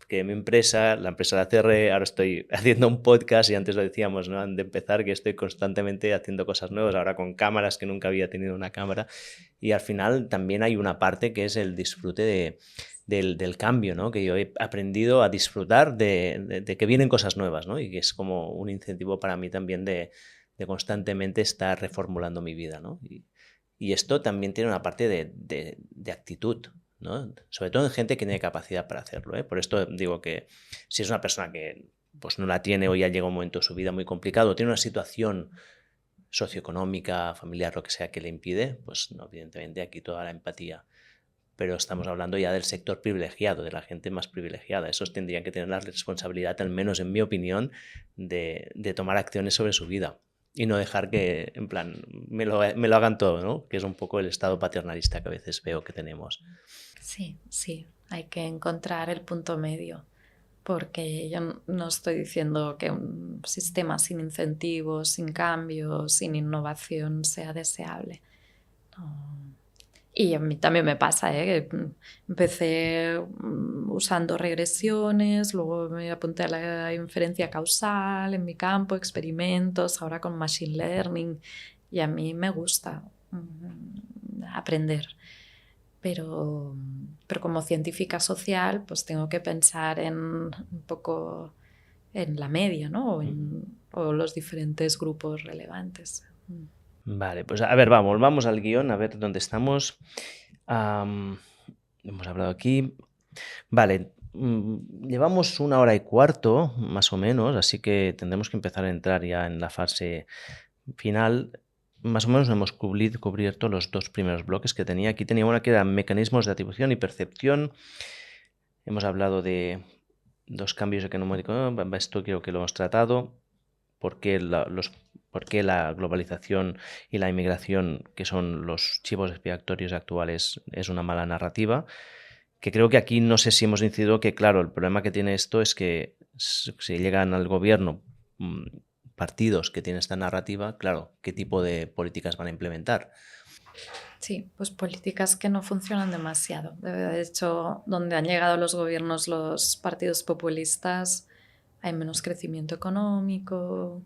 [SPEAKER 2] Que mi empresa, la empresa la cerré, ahora estoy haciendo un podcast y antes lo decíamos, ¿no? Antes de empezar, que estoy constantemente haciendo cosas nuevas, ahora con cámaras que nunca había tenido una cámara, y al final también hay una parte que es el disfrute del cambio, ¿no? Que yo he aprendido a disfrutar de que vienen cosas nuevas, ¿no? Y que es como un incentivo para mí también de constantemente estar reformulando mi vida, ¿no? Y esto también tiene una parte de actitud, ¿no? Sobre todo en gente que tiene capacidad para hacerlo, ¿eh? Por esto digo que si es una persona que pues no la tiene o ya llega un momento de su vida muy complicado, tiene una situación socioeconómica, familiar, lo que sea que le impide, pues no, evidentemente aquí toda la empatía. Pero estamos hablando ya del sector privilegiado, de la gente más privilegiada. Esos tendrían que tener la responsabilidad, al menos en mi opinión, de tomar acciones sobre su vida y no dejar que, en plan, me lo hagan todo, ¿no? Que es un poco el estado paternalista que a veces veo que tenemos.
[SPEAKER 1] Sí, sí, hay que encontrar el punto medio, porque yo no estoy diciendo que un sistema sin incentivos, sin cambios, sin innovación sea deseable. No. Y a mí también me pasa, ¿eh? Que empecé usando regresiones, luego me apunté a la inferencia causal en mi campo, experimentos, ahora con machine learning, y a mí me gusta aprender. Pero como científica social, pues tengo que pensar en un poco en la media, ¿no? O los diferentes grupos relevantes.
[SPEAKER 2] Vale, pues a ver, vamos al guión, a ver dónde estamos. Hemos hablado aquí. Vale, llevamos 1 hora y cuarto, más o menos, así que tendremos que empezar a entrar ya en la fase final. Más o menos hemos cubierto los 2 primeros bloques que tenía. Aquí tenía una que era mecanismos de atribución y percepción. Hemos hablado de 2 cambios económicos. Esto creo que lo hemos tratado. ¿Por qué la globalización y la inmigración, que son los chivos expiatorios actuales, es una mala narrativa? Que creo que aquí no sé si hemos incidido que, claro, el problema que tiene esto es que si llegan al gobierno partidos que tienen esta narrativa, claro, ¿qué tipo de políticas van a implementar?
[SPEAKER 1] Sí, pues políticas que no funcionan demasiado. De hecho, donde han llegado los gobiernos, los partidos populistas, hay menos crecimiento económico.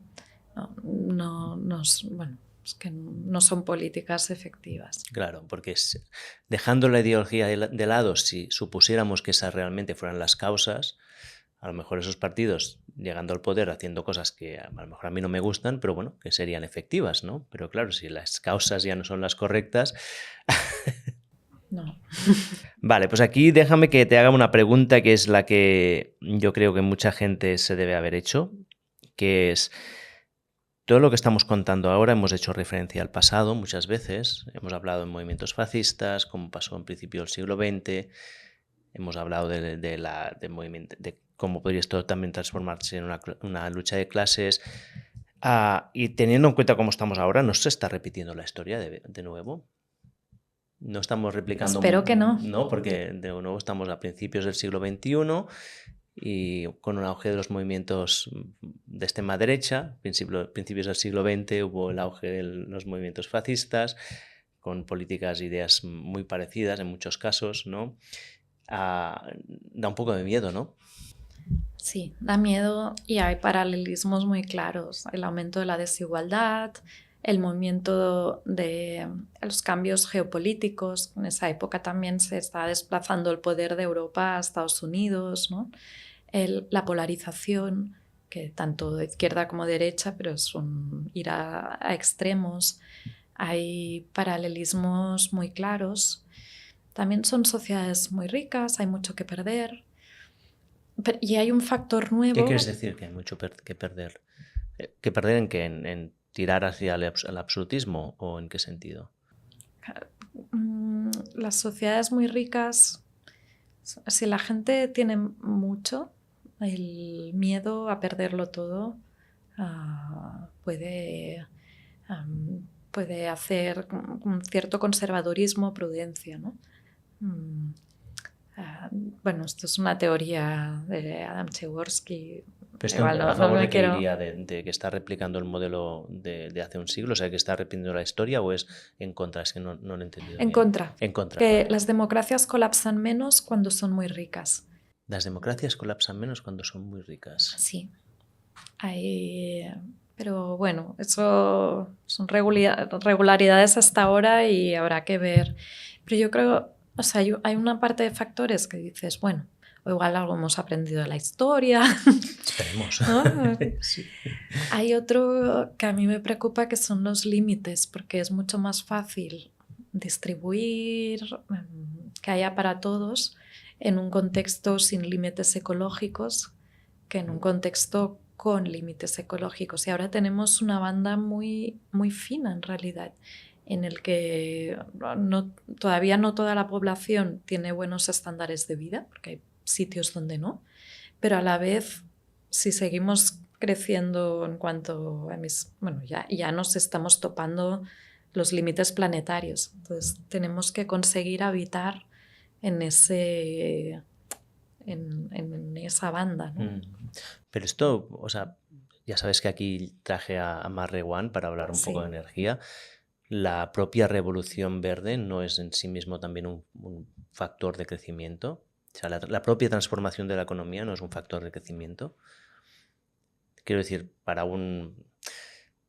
[SPEAKER 1] Bueno, es que no son políticas efectivas.
[SPEAKER 2] Claro, porque dejando la ideología de lado, si supusiéramos que esas realmente fueran las causas, a lo mejor esos partidos llegando al poder haciendo cosas que a lo mejor a mí no me gustan, pero bueno, que serían efectivas, ¿no? Pero claro, si las causas ya no son las correctas...
[SPEAKER 1] No.
[SPEAKER 2] Vale, pues aquí déjame que te haga una pregunta que es la que yo creo que mucha gente se debe haber hecho, que es... Todo lo que estamos contando ahora hemos hecho referencia al pasado muchas veces, hemos hablado de movimientos fascistas, como pasó en principio del siglo XX, hemos hablado de cómo podría esto también transformarse en una lucha de clases, y teniendo en cuenta cómo estamos ahora, ¿no se está repitiendo la historia de nuevo? No estamos replicando...
[SPEAKER 1] Espero que no.
[SPEAKER 2] No, porque de nuevo estamos a principios del siglo XXI y con un auge de los movimientos de extrema derecha, principios del siglo XX hubo el auge de los movimientos fascistas, con políticas e ideas muy parecidas en muchos casos, ¿no? Da un poco de miedo, ¿no?
[SPEAKER 1] Sí, da miedo y hay paralelismos muy claros. El aumento de la desigualdad, el movimiento de los cambios geopolíticos. En esa época también se está desplazando el poder de Europa a Estados Unidos, ¿no? La polarización, que tanto de izquierda como de derecha, pero es ir a extremos. Hay paralelismos muy claros. También son sociedades muy ricas, hay mucho que perder. Y hay un factor nuevo.
[SPEAKER 2] ¿Qué quieres decir que hay mucho que perder? ¿Que perder en qué? ¿En tirar hacia el absolutismo o en qué sentido?
[SPEAKER 1] Las sociedades muy ricas, si la gente tiene mucho, el miedo a perderlo todo puede hacer un cierto conservadurismo, prudencia, ¿no? Bueno, esto es una teoría de Adam Przeworski.
[SPEAKER 2] Pero ¿a favor de qué iría? ¿De que está replicando el modelo de hace un siglo? O sea, ¿que está repitiendo la historia o es en contra? Es que no lo he entendido bien.
[SPEAKER 1] Contra.
[SPEAKER 2] En contra.
[SPEAKER 1] Que las democracias colapsan menos cuando son muy ricas.
[SPEAKER 2] Las democracias colapsan menos cuando son muy ricas.
[SPEAKER 1] Sí. Pero bueno, eso son regularidades hasta ahora y habrá que ver. Pero yo creo O sea, hay una parte de factores que dices, bueno, o igual algo hemos aprendido de la historia.
[SPEAKER 2] Esperemos.
[SPEAKER 1] ¿No?
[SPEAKER 2] Sí.
[SPEAKER 1] Hay otro que a mí me preocupa, que son los límites, porque es mucho más fácil distribuir, que haya para todos, en un contexto sin límites ecológicos que en un contexto con límites ecológicos. Y ahora tenemos una banda muy, muy fina en realidad, en el que todavía no toda la población tiene buenos estándares de vida, porque hay sitios donde no, pero a la vez, si seguimos creciendo en cuanto a bueno, ya nos estamos topando los límites planetarios. Entonces tenemos que conseguir habitar en esa banda, ¿no?
[SPEAKER 2] Pero esto, o sea, ya sabes que aquí traje a Marre One para hablar un poco de
[SPEAKER 1] Sí.
[SPEAKER 2] energía. La propia revolución verde no es en sí mismo también un factor de crecimiento. O sea, la propia transformación de la economía no es un factor de crecimiento. Quiero decir,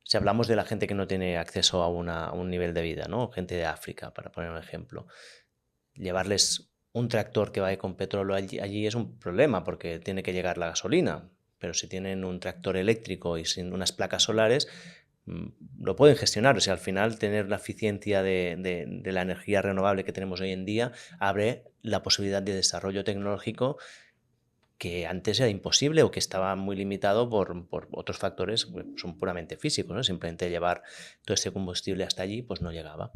[SPEAKER 2] si hablamos de la gente que no tiene acceso a un nivel de vida, ¿no? Gente de África, para poner un ejemplo, llevarles un tractor que vaya con petróleo allí es un problema porque tiene que llegar la gasolina. Pero si tienen un tractor eléctrico y sin unas placas solares, lo pueden gestionar. O sea, al final tener la eficiencia de la energía renovable que tenemos hoy en día abre la posibilidad de desarrollo tecnológico que antes era imposible o que estaba muy limitado por otros factores que son puramente físicos, ¿no? Simplemente llevar todo ese combustible hasta allí, pues no llegaba.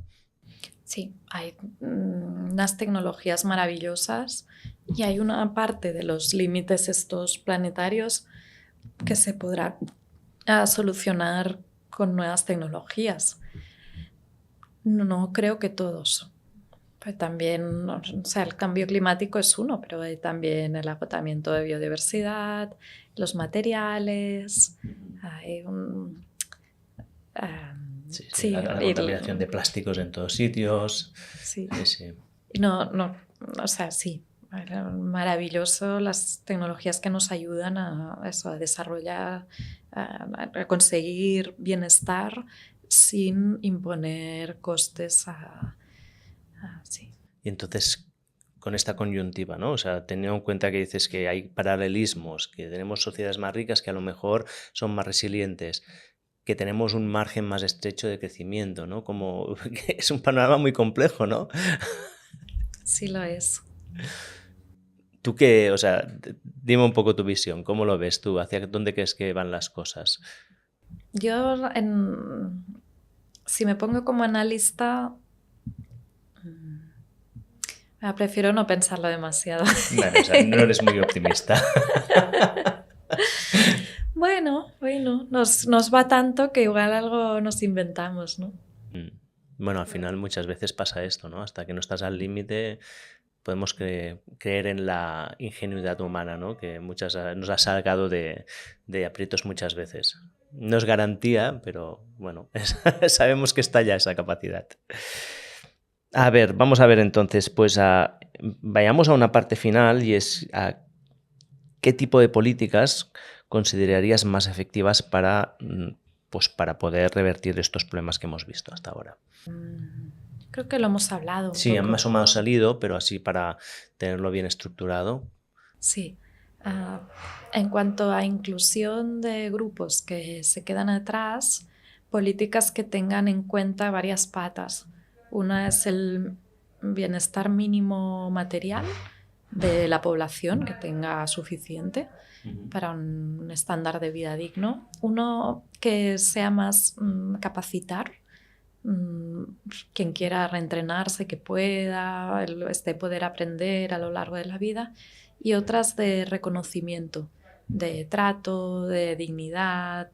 [SPEAKER 1] Sí, hay unas tecnologías maravillosas y hay una parte de los límites estos planetarios que se podrá solucionar con nuevas tecnologías. No creo que todos. Pues también, o sea, el cambio climático es uno, pero hay también el agotamiento de biodiversidad, los materiales, hay
[SPEAKER 2] Sí, la contaminación de plásticos en todos sitios.
[SPEAKER 1] Sí.
[SPEAKER 2] Sí.
[SPEAKER 1] O sea, sí, maravilloso las tecnologías que nos ayudan a eso, a desarrollar, a conseguir bienestar sin imponer costes sí.
[SPEAKER 2] Y entonces, con esta coyuntiva, ¿no? O sea, teniendo en cuenta que dices que hay paralelismos, que tenemos sociedades más ricas que a lo mejor son más resilientes, que tenemos un margen más estrecho de crecimiento, ¿no? Como que es un panorama muy complejo, ¿no?
[SPEAKER 1] Sí lo es.
[SPEAKER 2] Tú qué, o sea, dime un poco tu visión, ¿cómo lo ves tú? ¿Hacia dónde crees que van las cosas?
[SPEAKER 1] Yo, si me pongo como analista, prefiero no pensarlo demasiado.
[SPEAKER 2] Bueno, o sea, no eres muy optimista.
[SPEAKER 1] Bueno, nos va tanto que igual algo nos inventamos, ¿no?
[SPEAKER 2] Bueno, al final muchas veces pasa esto, ¿no? Hasta que no estás al límite podemos creer en la ingenuidad humana, ¿no? Que nos ha sacado de aprietos muchas veces. No es garantía, pero bueno, sabemos que está ya esa capacidad. A ver, vamos a ver entonces, pues vayamos a una parte final y es qué tipo de políticas considerarías más efectivas pues para poder revertir estos problemas que hemos visto hasta ahora.
[SPEAKER 1] Creo que lo hemos hablado un
[SPEAKER 2] Sí, han
[SPEAKER 1] poco.
[SPEAKER 2] más o menos salido, pero así para tenerlo bien estructurado.
[SPEAKER 1] Sí. En cuanto a inclusión de grupos que se quedan atrás, políticas que tengan en cuenta varias patas. Una es el bienestar mínimo material de la población, que tenga suficiente para un estándar de vida digno. Uno que sea más capacitar. Quien quiera reentrenarse, que pueda, poder aprender a lo largo de la vida, y otras de reconocimiento, de trato, de dignidad,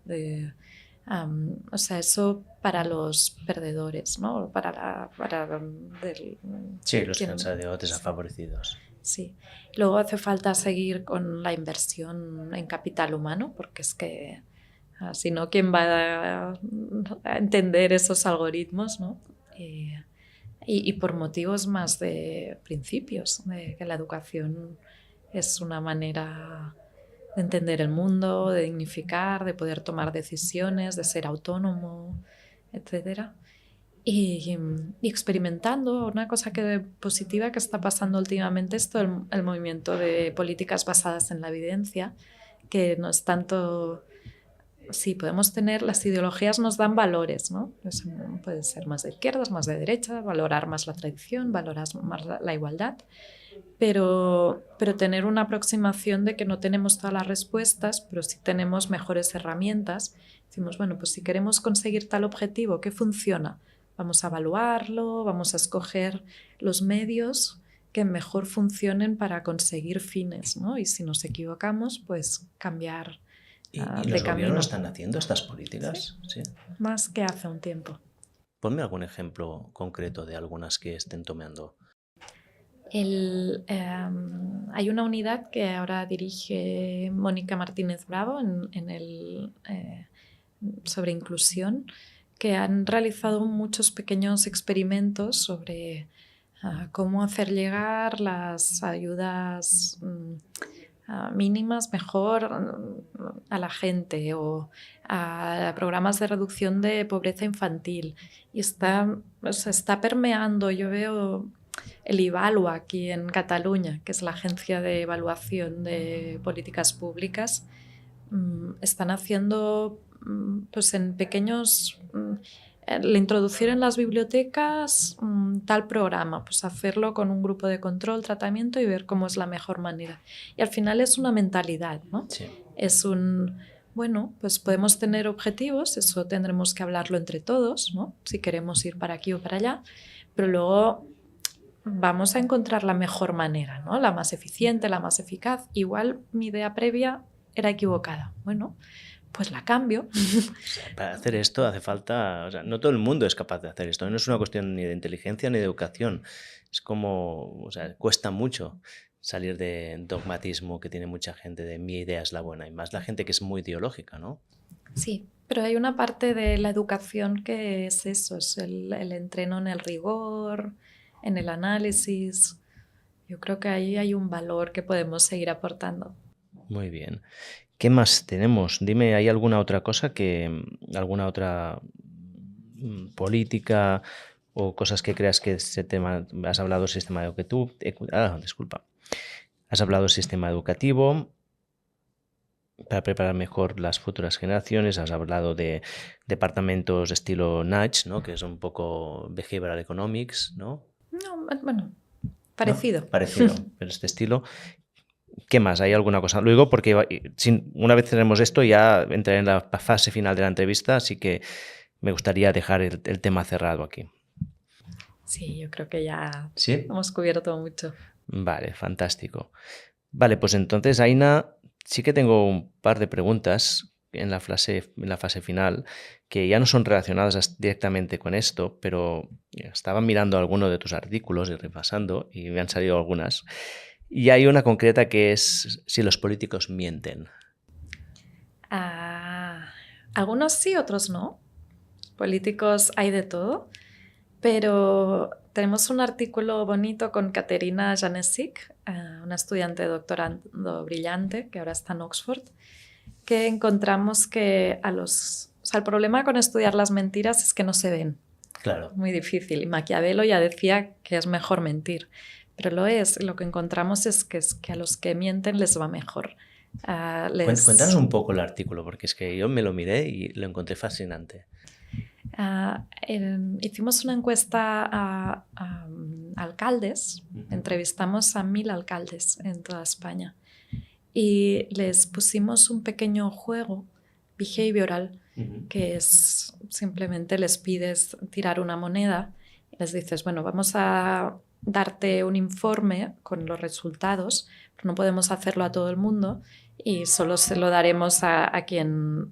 [SPEAKER 1] o sea, eso para los perdedores, ¿no?
[SPEAKER 2] Sí, los cansados desfavorecidos.
[SPEAKER 1] Sí. Luego hace falta seguir con la inversión en capital humano, porque es que si no, ¿quién va a entender esos algoritmos, ¿no? Y por motivos más de principios, de que la educación es una manera de entender el mundo, de dignificar, de poder tomar decisiones, de ser autónomo, etc. y experimentando. Una cosa positiva que está pasando últimamente es todo el movimiento de políticas basadas en la evidencia, que no es tanto... Sí, podemos tener, las ideologías nos dan valores, ¿no? Pues, puede ser más de izquierdas, más de derechas, valorar más la tradición, valorar más la igualdad, pero tener una aproximación de que no tenemos todas las respuestas, pero sí tenemos mejores herramientas. Decimos, bueno, pues si queremos conseguir tal objetivo, ¿qué funciona? Vamos a evaluarlo, vamos a escoger los medios que mejor funcionen para conseguir fines, ¿no? Y si nos equivocamos, pues cambiar
[SPEAKER 2] ¿Y
[SPEAKER 1] de
[SPEAKER 2] los
[SPEAKER 1] camino.
[SPEAKER 2] gobiernos están haciendo estas políticas?
[SPEAKER 1] Sí.
[SPEAKER 2] Sí.
[SPEAKER 1] Más que hace un tiempo.
[SPEAKER 2] Ponme algún ejemplo concreto de algunas que estén tomando.
[SPEAKER 1] Hay una unidad que ahora dirige Mónica Martínez Bravo sobre inclusión, que han realizado muchos pequeños experimentos sobre cómo hacer llegar las ayudas mínimas mejor a la gente, o a programas de reducción de pobreza infantil. Y está permeando, yo veo el Ivalua aquí en Cataluña, que es la agencia de evaluación de políticas públicas. Están haciendo pues en pequeños... el introducir en las bibliotecas tal programa, pues hacerlo con un grupo de control, tratamiento y ver cómo es la mejor manera. Y al final es una mentalidad, ¿no?
[SPEAKER 2] Sí.
[SPEAKER 1] Es bueno, pues podemos tener objetivos, eso tendremos que hablarlo entre todos, ¿no? Si queremos ir para aquí o para allá, pero luego vamos a encontrar la mejor manera, ¿no? La más eficiente, la más eficaz. Igual mi idea previa era equivocada. Bueno, pues la cambio.
[SPEAKER 2] Para hacer esto hace falta... no todo el mundo es capaz de hacer esto. No es una cuestión ni de inteligencia ni de educación. Es como... cuesta mucho salir de dogmatismo que tiene mucha gente de mi idea es la buena, y más la gente que es muy ideológica, ¿no?
[SPEAKER 1] Sí, pero hay una parte de la educación que es eso, es el entreno en el rigor, en el análisis. Yo creo que ahí hay un valor que podemos seguir aportando.
[SPEAKER 2] Muy bien. ¿Qué más tenemos? Dime, ¿hay alguna otra cosa alguna otra política o cosas que creas que ese tema? Has hablado del sistema educativo. Disculpa. Has hablado del sistema educativo para preparar mejor las futuras generaciones. Has hablado de departamentos estilo Nudge, ¿no? Que es un poco behavioral economics, ¿no?
[SPEAKER 1] No, bueno, parecido.
[SPEAKER 2] ¿No? Parecido, pero este estilo. ¿Qué más? ¿Hay alguna cosa? Luego, porque una vez tenemos esto, ya entraré en la fase final de la entrevista, así que me gustaría dejar el tema cerrado aquí.
[SPEAKER 1] Sí, yo creo que ya
[SPEAKER 2] ¿Sí?
[SPEAKER 1] hemos cubierto mucho.
[SPEAKER 2] Vale, fantástico. Vale, pues entonces, Aina, sí que tengo un par de preguntas en la fase final que ya no son relacionadas directamente con esto, pero estaba mirando alguno de tus artículos y repasando y me han salido algunas. Y hay una concreta que es si los políticos mienten.
[SPEAKER 1] Algunos sí, otros no. Políticos hay de todo, pero tenemos un artículo bonito con Katerina Janesik, una estudiante de doctorado brillante que ahora está en Oxford, que encontramos que el problema con estudiar las mentiras es que no se ven.
[SPEAKER 2] Claro.
[SPEAKER 1] Muy difícil. Y Maquiavelo ya decía que es mejor mentir. Pero lo que encontramos es que a los que mienten les va mejor.
[SPEAKER 2] Cuéntanos un poco el artículo, porque es que yo me lo miré y lo encontré fascinante.
[SPEAKER 1] Hicimos una encuesta a alcaldes, entrevistamos a 1000 alcaldes en toda España y les pusimos un pequeño juego behavioral, que es simplemente les pides tirar una moneda y les dices, bueno, vamos a darte un informe con los resultados, pero no podemos hacerlo a todo el mundo y solo se lo daremos a quien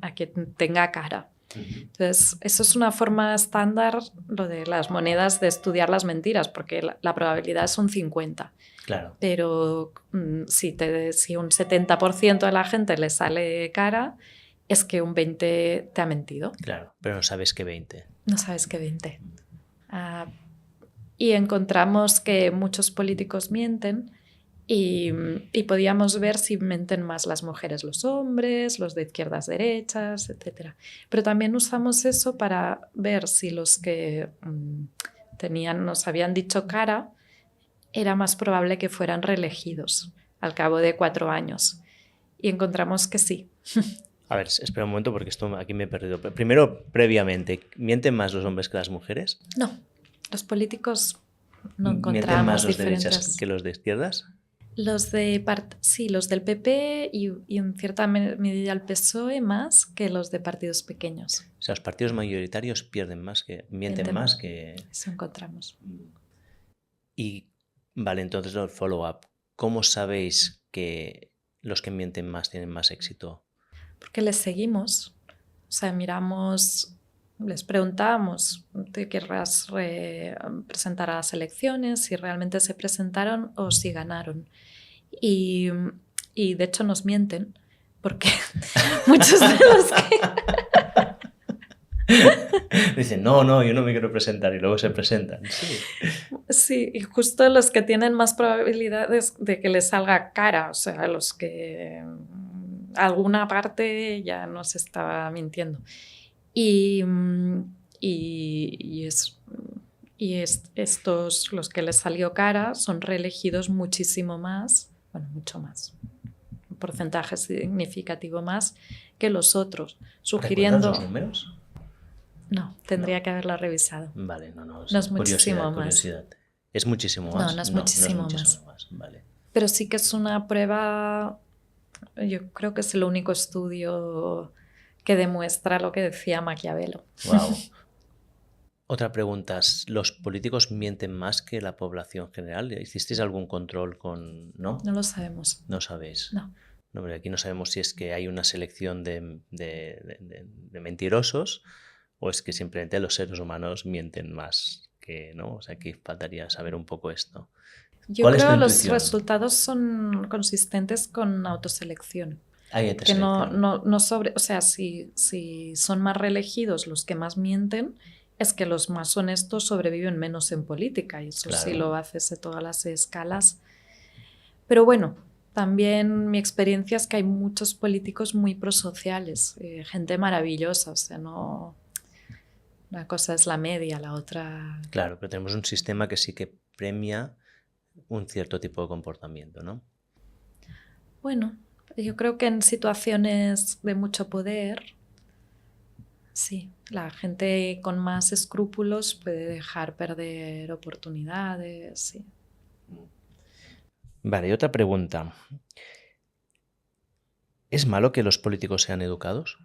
[SPEAKER 1] tenga cara. Entonces, eso es una forma estándar, lo de las monedas, de estudiar las mentiras, porque la probabilidad es un 50.
[SPEAKER 2] Claro.
[SPEAKER 1] Pero si un 70% de la gente le sale cara, es que un 20 te ha mentido.
[SPEAKER 2] Claro, pero no sabes qué 20.
[SPEAKER 1] No sabes qué 20. Y encontramos que muchos políticos mienten y podíamos ver si mienten más las mujeres, los hombres, los de izquierdas, derechas, etc. Pero también usamos eso para ver si los que nos habían dicho cara era más probable que fueran reelegidos al cabo de 4 años. Y encontramos que sí.
[SPEAKER 2] A ver, espera un momento porque esto aquí me he perdido. Primero, previamente, ¿mienten más los hombres que las mujeres?
[SPEAKER 1] No, los políticos no
[SPEAKER 2] ¿Mienten
[SPEAKER 1] encontramos
[SPEAKER 2] más los de
[SPEAKER 1] diferencias.
[SPEAKER 2] derechas que los de izquierdas?
[SPEAKER 1] Sí, los del PP y en cierta medida el PSOE más que los de partidos pequeños.
[SPEAKER 2] O sea, los partidos mayoritarios mienten más que...
[SPEAKER 1] Eso encontramos.
[SPEAKER 2] Y vale, entonces el follow-up. ¿Cómo sabéis que los que mienten más tienen más éxito?
[SPEAKER 1] Porque les seguimos. O sea, miramos, les preguntábamos, ¿te querrás presentar a las elecciones? Si realmente se presentaron o si ganaron. Y de hecho nos mienten, porque muchos de los que...
[SPEAKER 2] Dicen, no, yo no me quiero presentar, y luego se presentan.
[SPEAKER 1] Sí, y justo los que tienen más probabilidades de que les salga cara, o sea, los que alguna parte ya nos estaba mintiendo. Estos, los que les salió cara, son reelegidos muchísimo más, bueno, mucho más, un porcentaje significativo más que los otros, sugiriendo...
[SPEAKER 2] ¿Recuerdas los números?
[SPEAKER 1] No, tendría que haberlo revisado.
[SPEAKER 2] Vale, no
[SPEAKER 1] es muchísimo más.
[SPEAKER 2] Curiosidad. ¿Es muchísimo más?
[SPEAKER 1] No es muchísimo más.
[SPEAKER 2] Vale.
[SPEAKER 1] Pero sí que es una prueba, yo creo que es el único estudio que demuestra lo que decía Maquiavelo.
[SPEAKER 2] Wow. Otra pregunta, ¿los políticos mienten más que la población general? ¿Hicisteis algún control con...? ¿No?
[SPEAKER 1] No lo sabemos.
[SPEAKER 2] ¿No sabéis?
[SPEAKER 1] No.
[SPEAKER 2] No, porque aquí no sabemos si es que hay una selección de mentirosos o es que simplemente los seres humanos mienten más que, ¿no? O sea, aquí faltaría saber un poco esto.
[SPEAKER 1] Yo creo que los resultados son consistentes con autoselección. Que no sobre, o sea, si son más reelegidos los que más mienten, es que los más honestos sobreviven menos en política, y eso claro. Sí lo haces de todas las escalas. Pero bueno, también mi experiencia es que hay muchos políticos muy prosociales, gente maravillosa, o sea, no... Una cosa es la media, la otra...
[SPEAKER 2] Claro, pero tenemos un sistema que sí que premia un cierto tipo de comportamiento, ¿no?
[SPEAKER 1] Bueno, yo creo que en situaciones de mucho poder, sí, la gente con más escrúpulos puede dejar perder oportunidades, sí.
[SPEAKER 2] Vale, y otra pregunta. ¿Es malo que los políticos sean educados?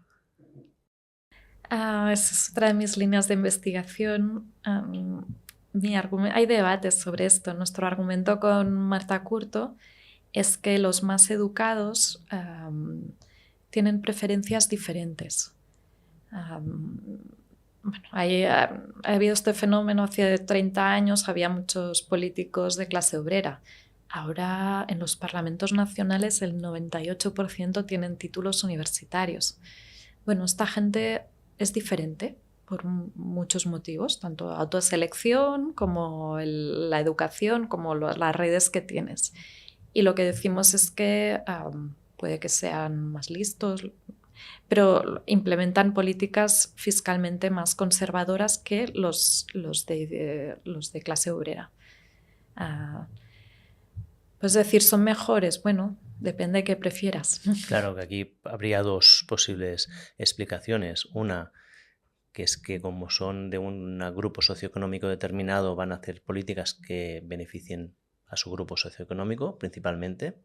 [SPEAKER 1] Esa es otra de mis líneas de investigación. Hay debates sobre esto. Nuestro argumento con Marta Curto es que los más educados tienen preferencias diferentes. Bueno, ha habido este fenómeno hace 30 años, había muchos políticos de clase obrera. Ahora en los parlamentos nacionales el 98% tienen títulos universitarios. Bueno, esta gente es diferente por muchos motivos, tanto autoselección como la educación, como las redes que tienes. Y lo que decimos es que puede que sean más listos, pero implementan políticas fiscalmente más conservadoras que los de clase obrera. Pues decir, ¿son mejores? Bueno, depende de qué prefieras.
[SPEAKER 2] Claro, que aquí habría dos posibles explicaciones. Una, que es que como son de un grupo socioeconómico determinado, van a hacer políticas que beneficien a su grupo socioeconómico principalmente.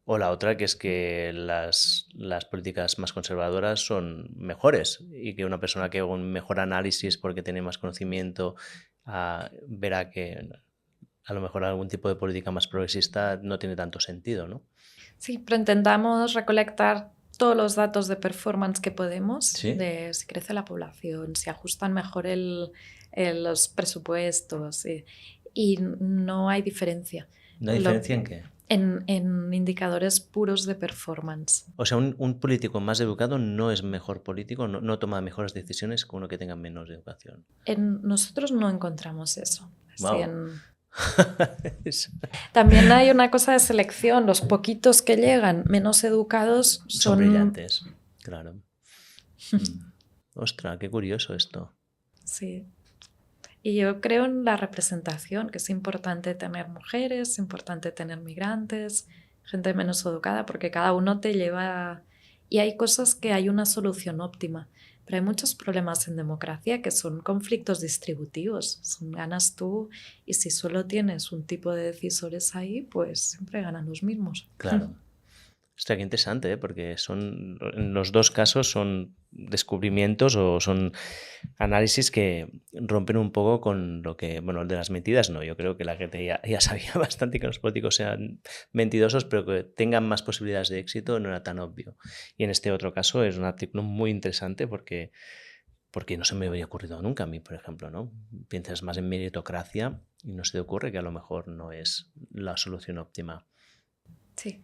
[SPEAKER 2] O la otra, que es que las políticas más conservadoras son mejores y que una persona que haga un mejor análisis porque tiene más conocimiento verá que a lo mejor algún tipo de política más progresista no tiene tanto sentido, ¿no?
[SPEAKER 1] Sí, pero intentamos recolectar todos los datos de performance que podemos, ¿sí? De si crece la población, si ajustan mejor los presupuestos, y no hay diferencia.
[SPEAKER 2] ¿No hay diferencia en qué?
[SPEAKER 1] En indicadores puros de performance.
[SPEAKER 2] O sea, un político más educado no es mejor político, no toma mejores decisiones que uno que tenga menos educación.
[SPEAKER 1] Nosotros no encontramos eso.
[SPEAKER 2] Wow.
[SPEAKER 1] También hay una cosa de selección. Los poquitos que llegan menos educados
[SPEAKER 2] Son brillantes, claro. Ostras, qué curioso esto.
[SPEAKER 1] Sí. Y yo creo en la representación, que es importante tener mujeres, es importante tener migrantes, gente menos educada, porque cada uno te lleva... Y hay cosas que hay una solución óptima, pero hay muchos problemas en democracia que son conflictos distributivos. Son ganas tú y si solo tienes un tipo de decisores ahí, pues siempre ganan los mismos.
[SPEAKER 2] Claro. Hostia, qué interesante, ¿eh? Porque son, en los dos casos son descubrimientos o son análisis que rompen un poco con lo que, bueno, el de las mentiras no, yo creo que la gente ya sabía bastante que los políticos sean mentirosos, pero que tengan más posibilidades de éxito no era tan obvio. Y en este otro caso es un artículo muy interesante porque no se me había ocurrido nunca a mí, por ejemplo, ¿no? Piensas más en meritocracia y no se te ocurre que a lo mejor no es la solución óptima.
[SPEAKER 1] Sí.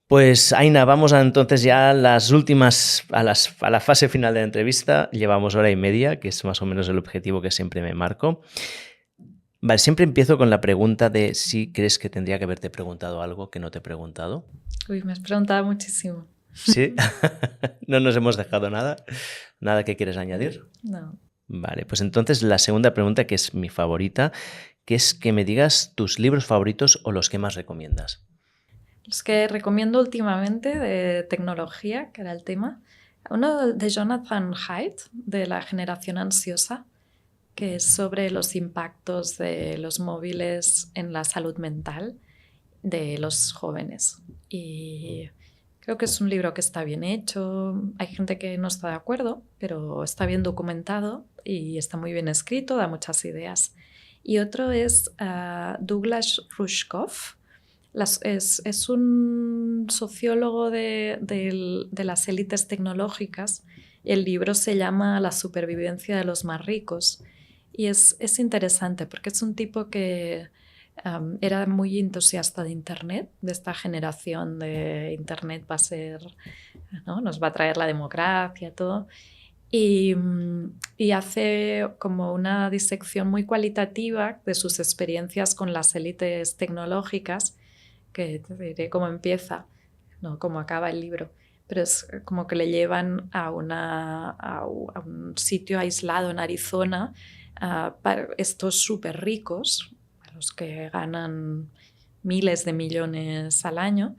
[SPEAKER 2] Pues Aina, vamos entonces ya a las últimas, a la fase final de la entrevista. Llevamos 1:30, que es más o menos el objetivo que siempre me marco. Vale, siempre empiezo con la pregunta de si crees que tendría que haberte preguntado algo que no te he preguntado.
[SPEAKER 1] Uy, me has preguntado muchísimo.
[SPEAKER 2] ¿Sí? ¿No nos hemos dejado nada? ¿Nada que quieres añadir?
[SPEAKER 1] No.
[SPEAKER 2] Vale, pues entonces la segunda pregunta, que es mi favorita, que es que me digas tus libros favoritos o los que más recomiendas.
[SPEAKER 1] Los que recomiendo últimamente de tecnología, que era el tema, uno de Jonathan Haidt, de la generación ansiosa, que es sobre los impactos de los móviles en la salud mental de los jóvenes. Y creo que es un libro que está bien hecho. Hay gente que no está de acuerdo, pero está bien documentado y está muy bien escrito, da muchas ideas. Y otro es Douglas Rushkoff. Es un sociólogo de las élites tecnológicas. El libro se llama La supervivencia de los más ricos y es interesante porque es un tipo que era muy entusiasta de Internet, de esta generación de Internet va a ser, ¿no? Nos va a traer la democracia, todo. Y hace como una disección muy cualitativa de sus experiencias con las élites tecnológicas, que te diré cómo empieza, no cómo acaba el libro, pero es como que le llevan a un sitio aislado en Arizona para estos súper ricos, los que ganan miles de millones al año,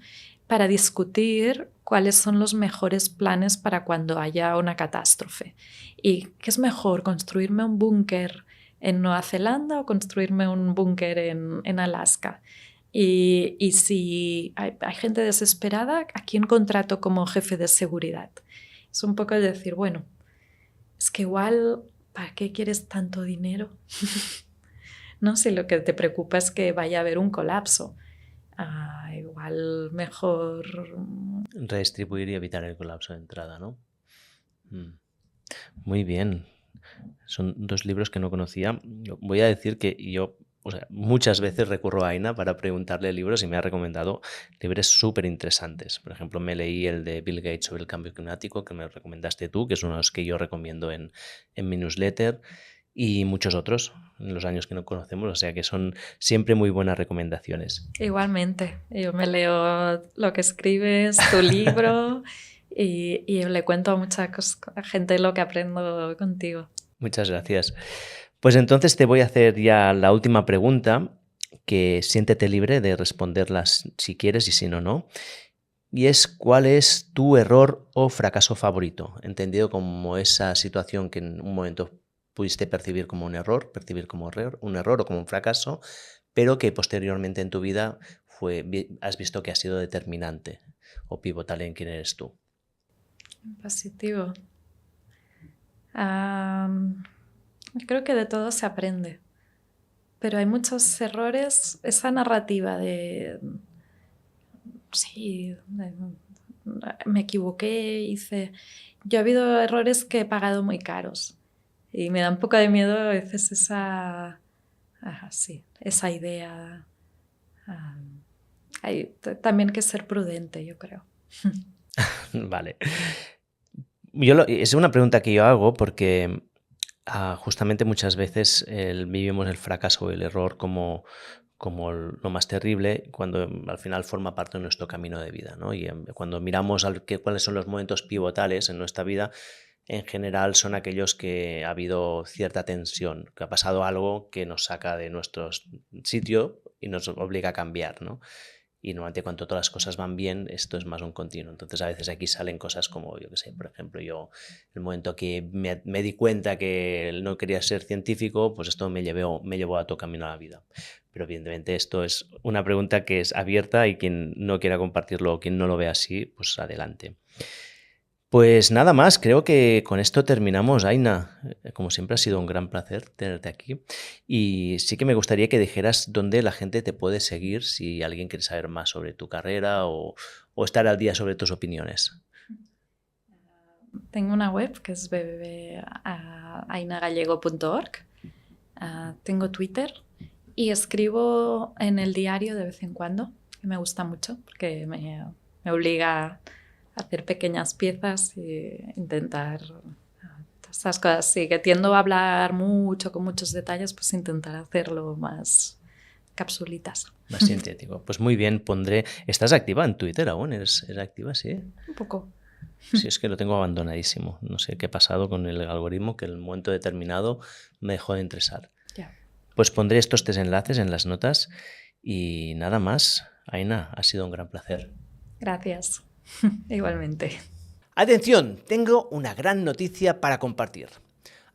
[SPEAKER 1] para discutir cuáles son los mejores planes para cuando haya una catástrofe. ¿Y qué es mejor, construirme un búnker en Nueva Zelanda o construirme un búnker en Alaska? Y si hay gente desesperada, ¿a quién contrato como jefe de seguridad? Es un poco de decir, bueno, es que igual, ¿para qué quieres tanto dinero? No sé, lo que te preocupa es que vaya a haber un colapso. Igual mejor...
[SPEAKER 2] Redistribuir y evitar el colapso de entrada, ¿no? Muy bien. Son dos libros que no conocía. Voy a decir que yo, o sea, muchas veces recurro a Aina para preguntarle libros y me ha recomendado libros súper interesantes. Por ejemplo, me leí el de Bill Gates sobre el cambio climático, que me recomendaste tú, que es uno de los que yo recomiendo en mi newsletter, y muchos otros en los años que no conocemos, o sea que son siempre muy buenas recomendaciones.
[SPEAKER 1] Igualmente, yo me leo lo que escribes, tu libro, y le cuento a mucha gente lo que aprendo contigo.
[SPEAKER 2] Muchas gracias. Pues entonces te voy a hacer ya la última pregunta, que siéntete libre de responderlas si quieres y si no, no. Y es, ¿cuál es tu error o fracaso favorito? Entendido como esa situación que en un momento pudiste percibir como un error o como un fracaso, pero que posteriormente en tu vida has visto que ha sido determinante o pivotal en quién eres tú.
[SPEAKER 1] Positivo. Creo que de todo se aprende, pero hay muchos errores. Esa narrativa de sí, me equivoqué, hice... Yo he habido errores que he pagado muy caros y me da un poco de miedo a veces esa idea. Hay también que ser prudente, yo creo.
[SPEAKER 2] Vale. Es una pregunta que yo hago porque Justamente muchas veces vivimos el fracaso o el error como lo más terrible, cuando al final forma parte de nuestro camino de vida, ¿no? Y cuando miramos cuáles son los momentos pivotales en nuestra vida, en general son aquellos que ha habido cierta tensión, que ha pasado algo que nos saca de nuestro sitio y nos obliga a cambiar, ¿no? Y normalmente cuando todas las cosas van bien, esto es más un continuo. Entonces a veces aquí salen cosas como, yo qué sé, por ejemplo, el momento que me di cuenta que no quería ser científico, pues esto me llevó a todo camino a la vida. Pero evidentemente esto es una pregunta que es abierta y quien no quiera compartirlo o quien no lo vea así, pues adelante. Pues nada más, creo que con esto terminamos, Aina. Como siempre ha sido un gran placer tenerte aquí y sí que me gustaría que dijeras dónde la gente te puede seguir si alguien quiere saber más sobre tu carrera o estar al día sobre tus opiniones.
[SPEAKER 1] Tengo una web que es www.ainagallego.org. Tengo Twitter y escribo en el diario de vez en cuando, que me gusta mucho porque me obliga hacer pequeñas piezas e intentar estas cosas. Sí, que tiendo a hablar mucho, con muchos detalles, pues intentar hacerlo más capsulitas.
[SPEAKER 2] Más sintético. Pues muy bien, ¿Estás activa en Twitter aún? ¿Eres activa? Sí.
[SPEAKER 1] Un poco.
[SPEAKER 2] Sí, es que lo tengo abandonadísimo. No sé qué ha pasado con el algoritmo, que en el momento determinado me dejó de interesar.
[SPEAKER 1] Yeah.
[SPEAKER 2] Pues pondré estos 3 enlaces en las notas y nada más. Aina, ha sido un gran placer.
[SPEAKER 1] Gracias. Igualmente.
[SPEAKER 2] Atención, tengo una gran noticia para compartir.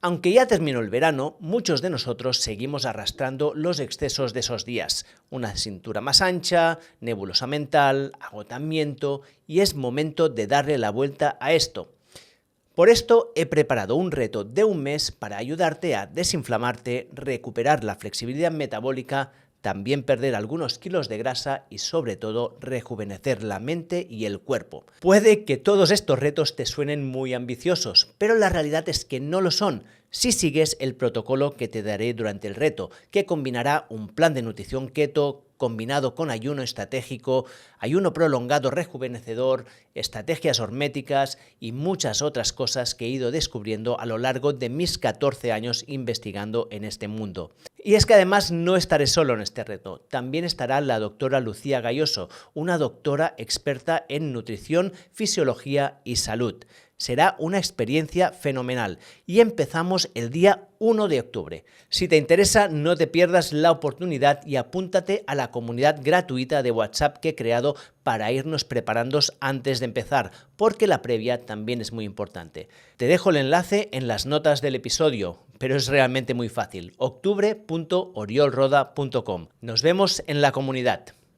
[SPEAKER 2] Aunque ya terminó el verano, muchos de nosotros seguimos arrastrando los excesos de esos días. Una cintura más ancha, nebulosa mental, agotamiento, y es momento de darle la vuelta a esto. Por esto he preparado un reto de 1 mes para ayudarte a desinflamarte, recuperar la flexibilidad metabólica, también perder algunos kilos de grasa y sobre todo rejuvenecer la mente y el cuerpo. Puede que todos estos retos te suenen muy ambiciosos, pero la realidad es que no lo son si sigues el protocolo que te daré durante el reto, que combinará un plan de nutrición keto combinado con ayuno estratégico, ayuno prolongado rejuvenecedor, estrategias horméticas y muchas otras cosas que he ido descubriendo a lo largo de mis 14 años investigando en este mundo. Y es que además no estaré solo en este reto, también estará la doctora Lucía Gayoso, una doctora experta en nutrición, fisiología y salud. Será una experiencia fenomenal y empezamos el día 1 de octubre. Si te interesa, no te pierdas la oportunidad y apúntate a la comunidad gratuita de WhatsApp que he creado para irnos preparando antes de empezar, porque la previa también es muy importante. Te dejo el enlace en las notas del episodio, pero es realmente muy fácil. octubre.oriolroda.com. Nos vemos en la comunidad.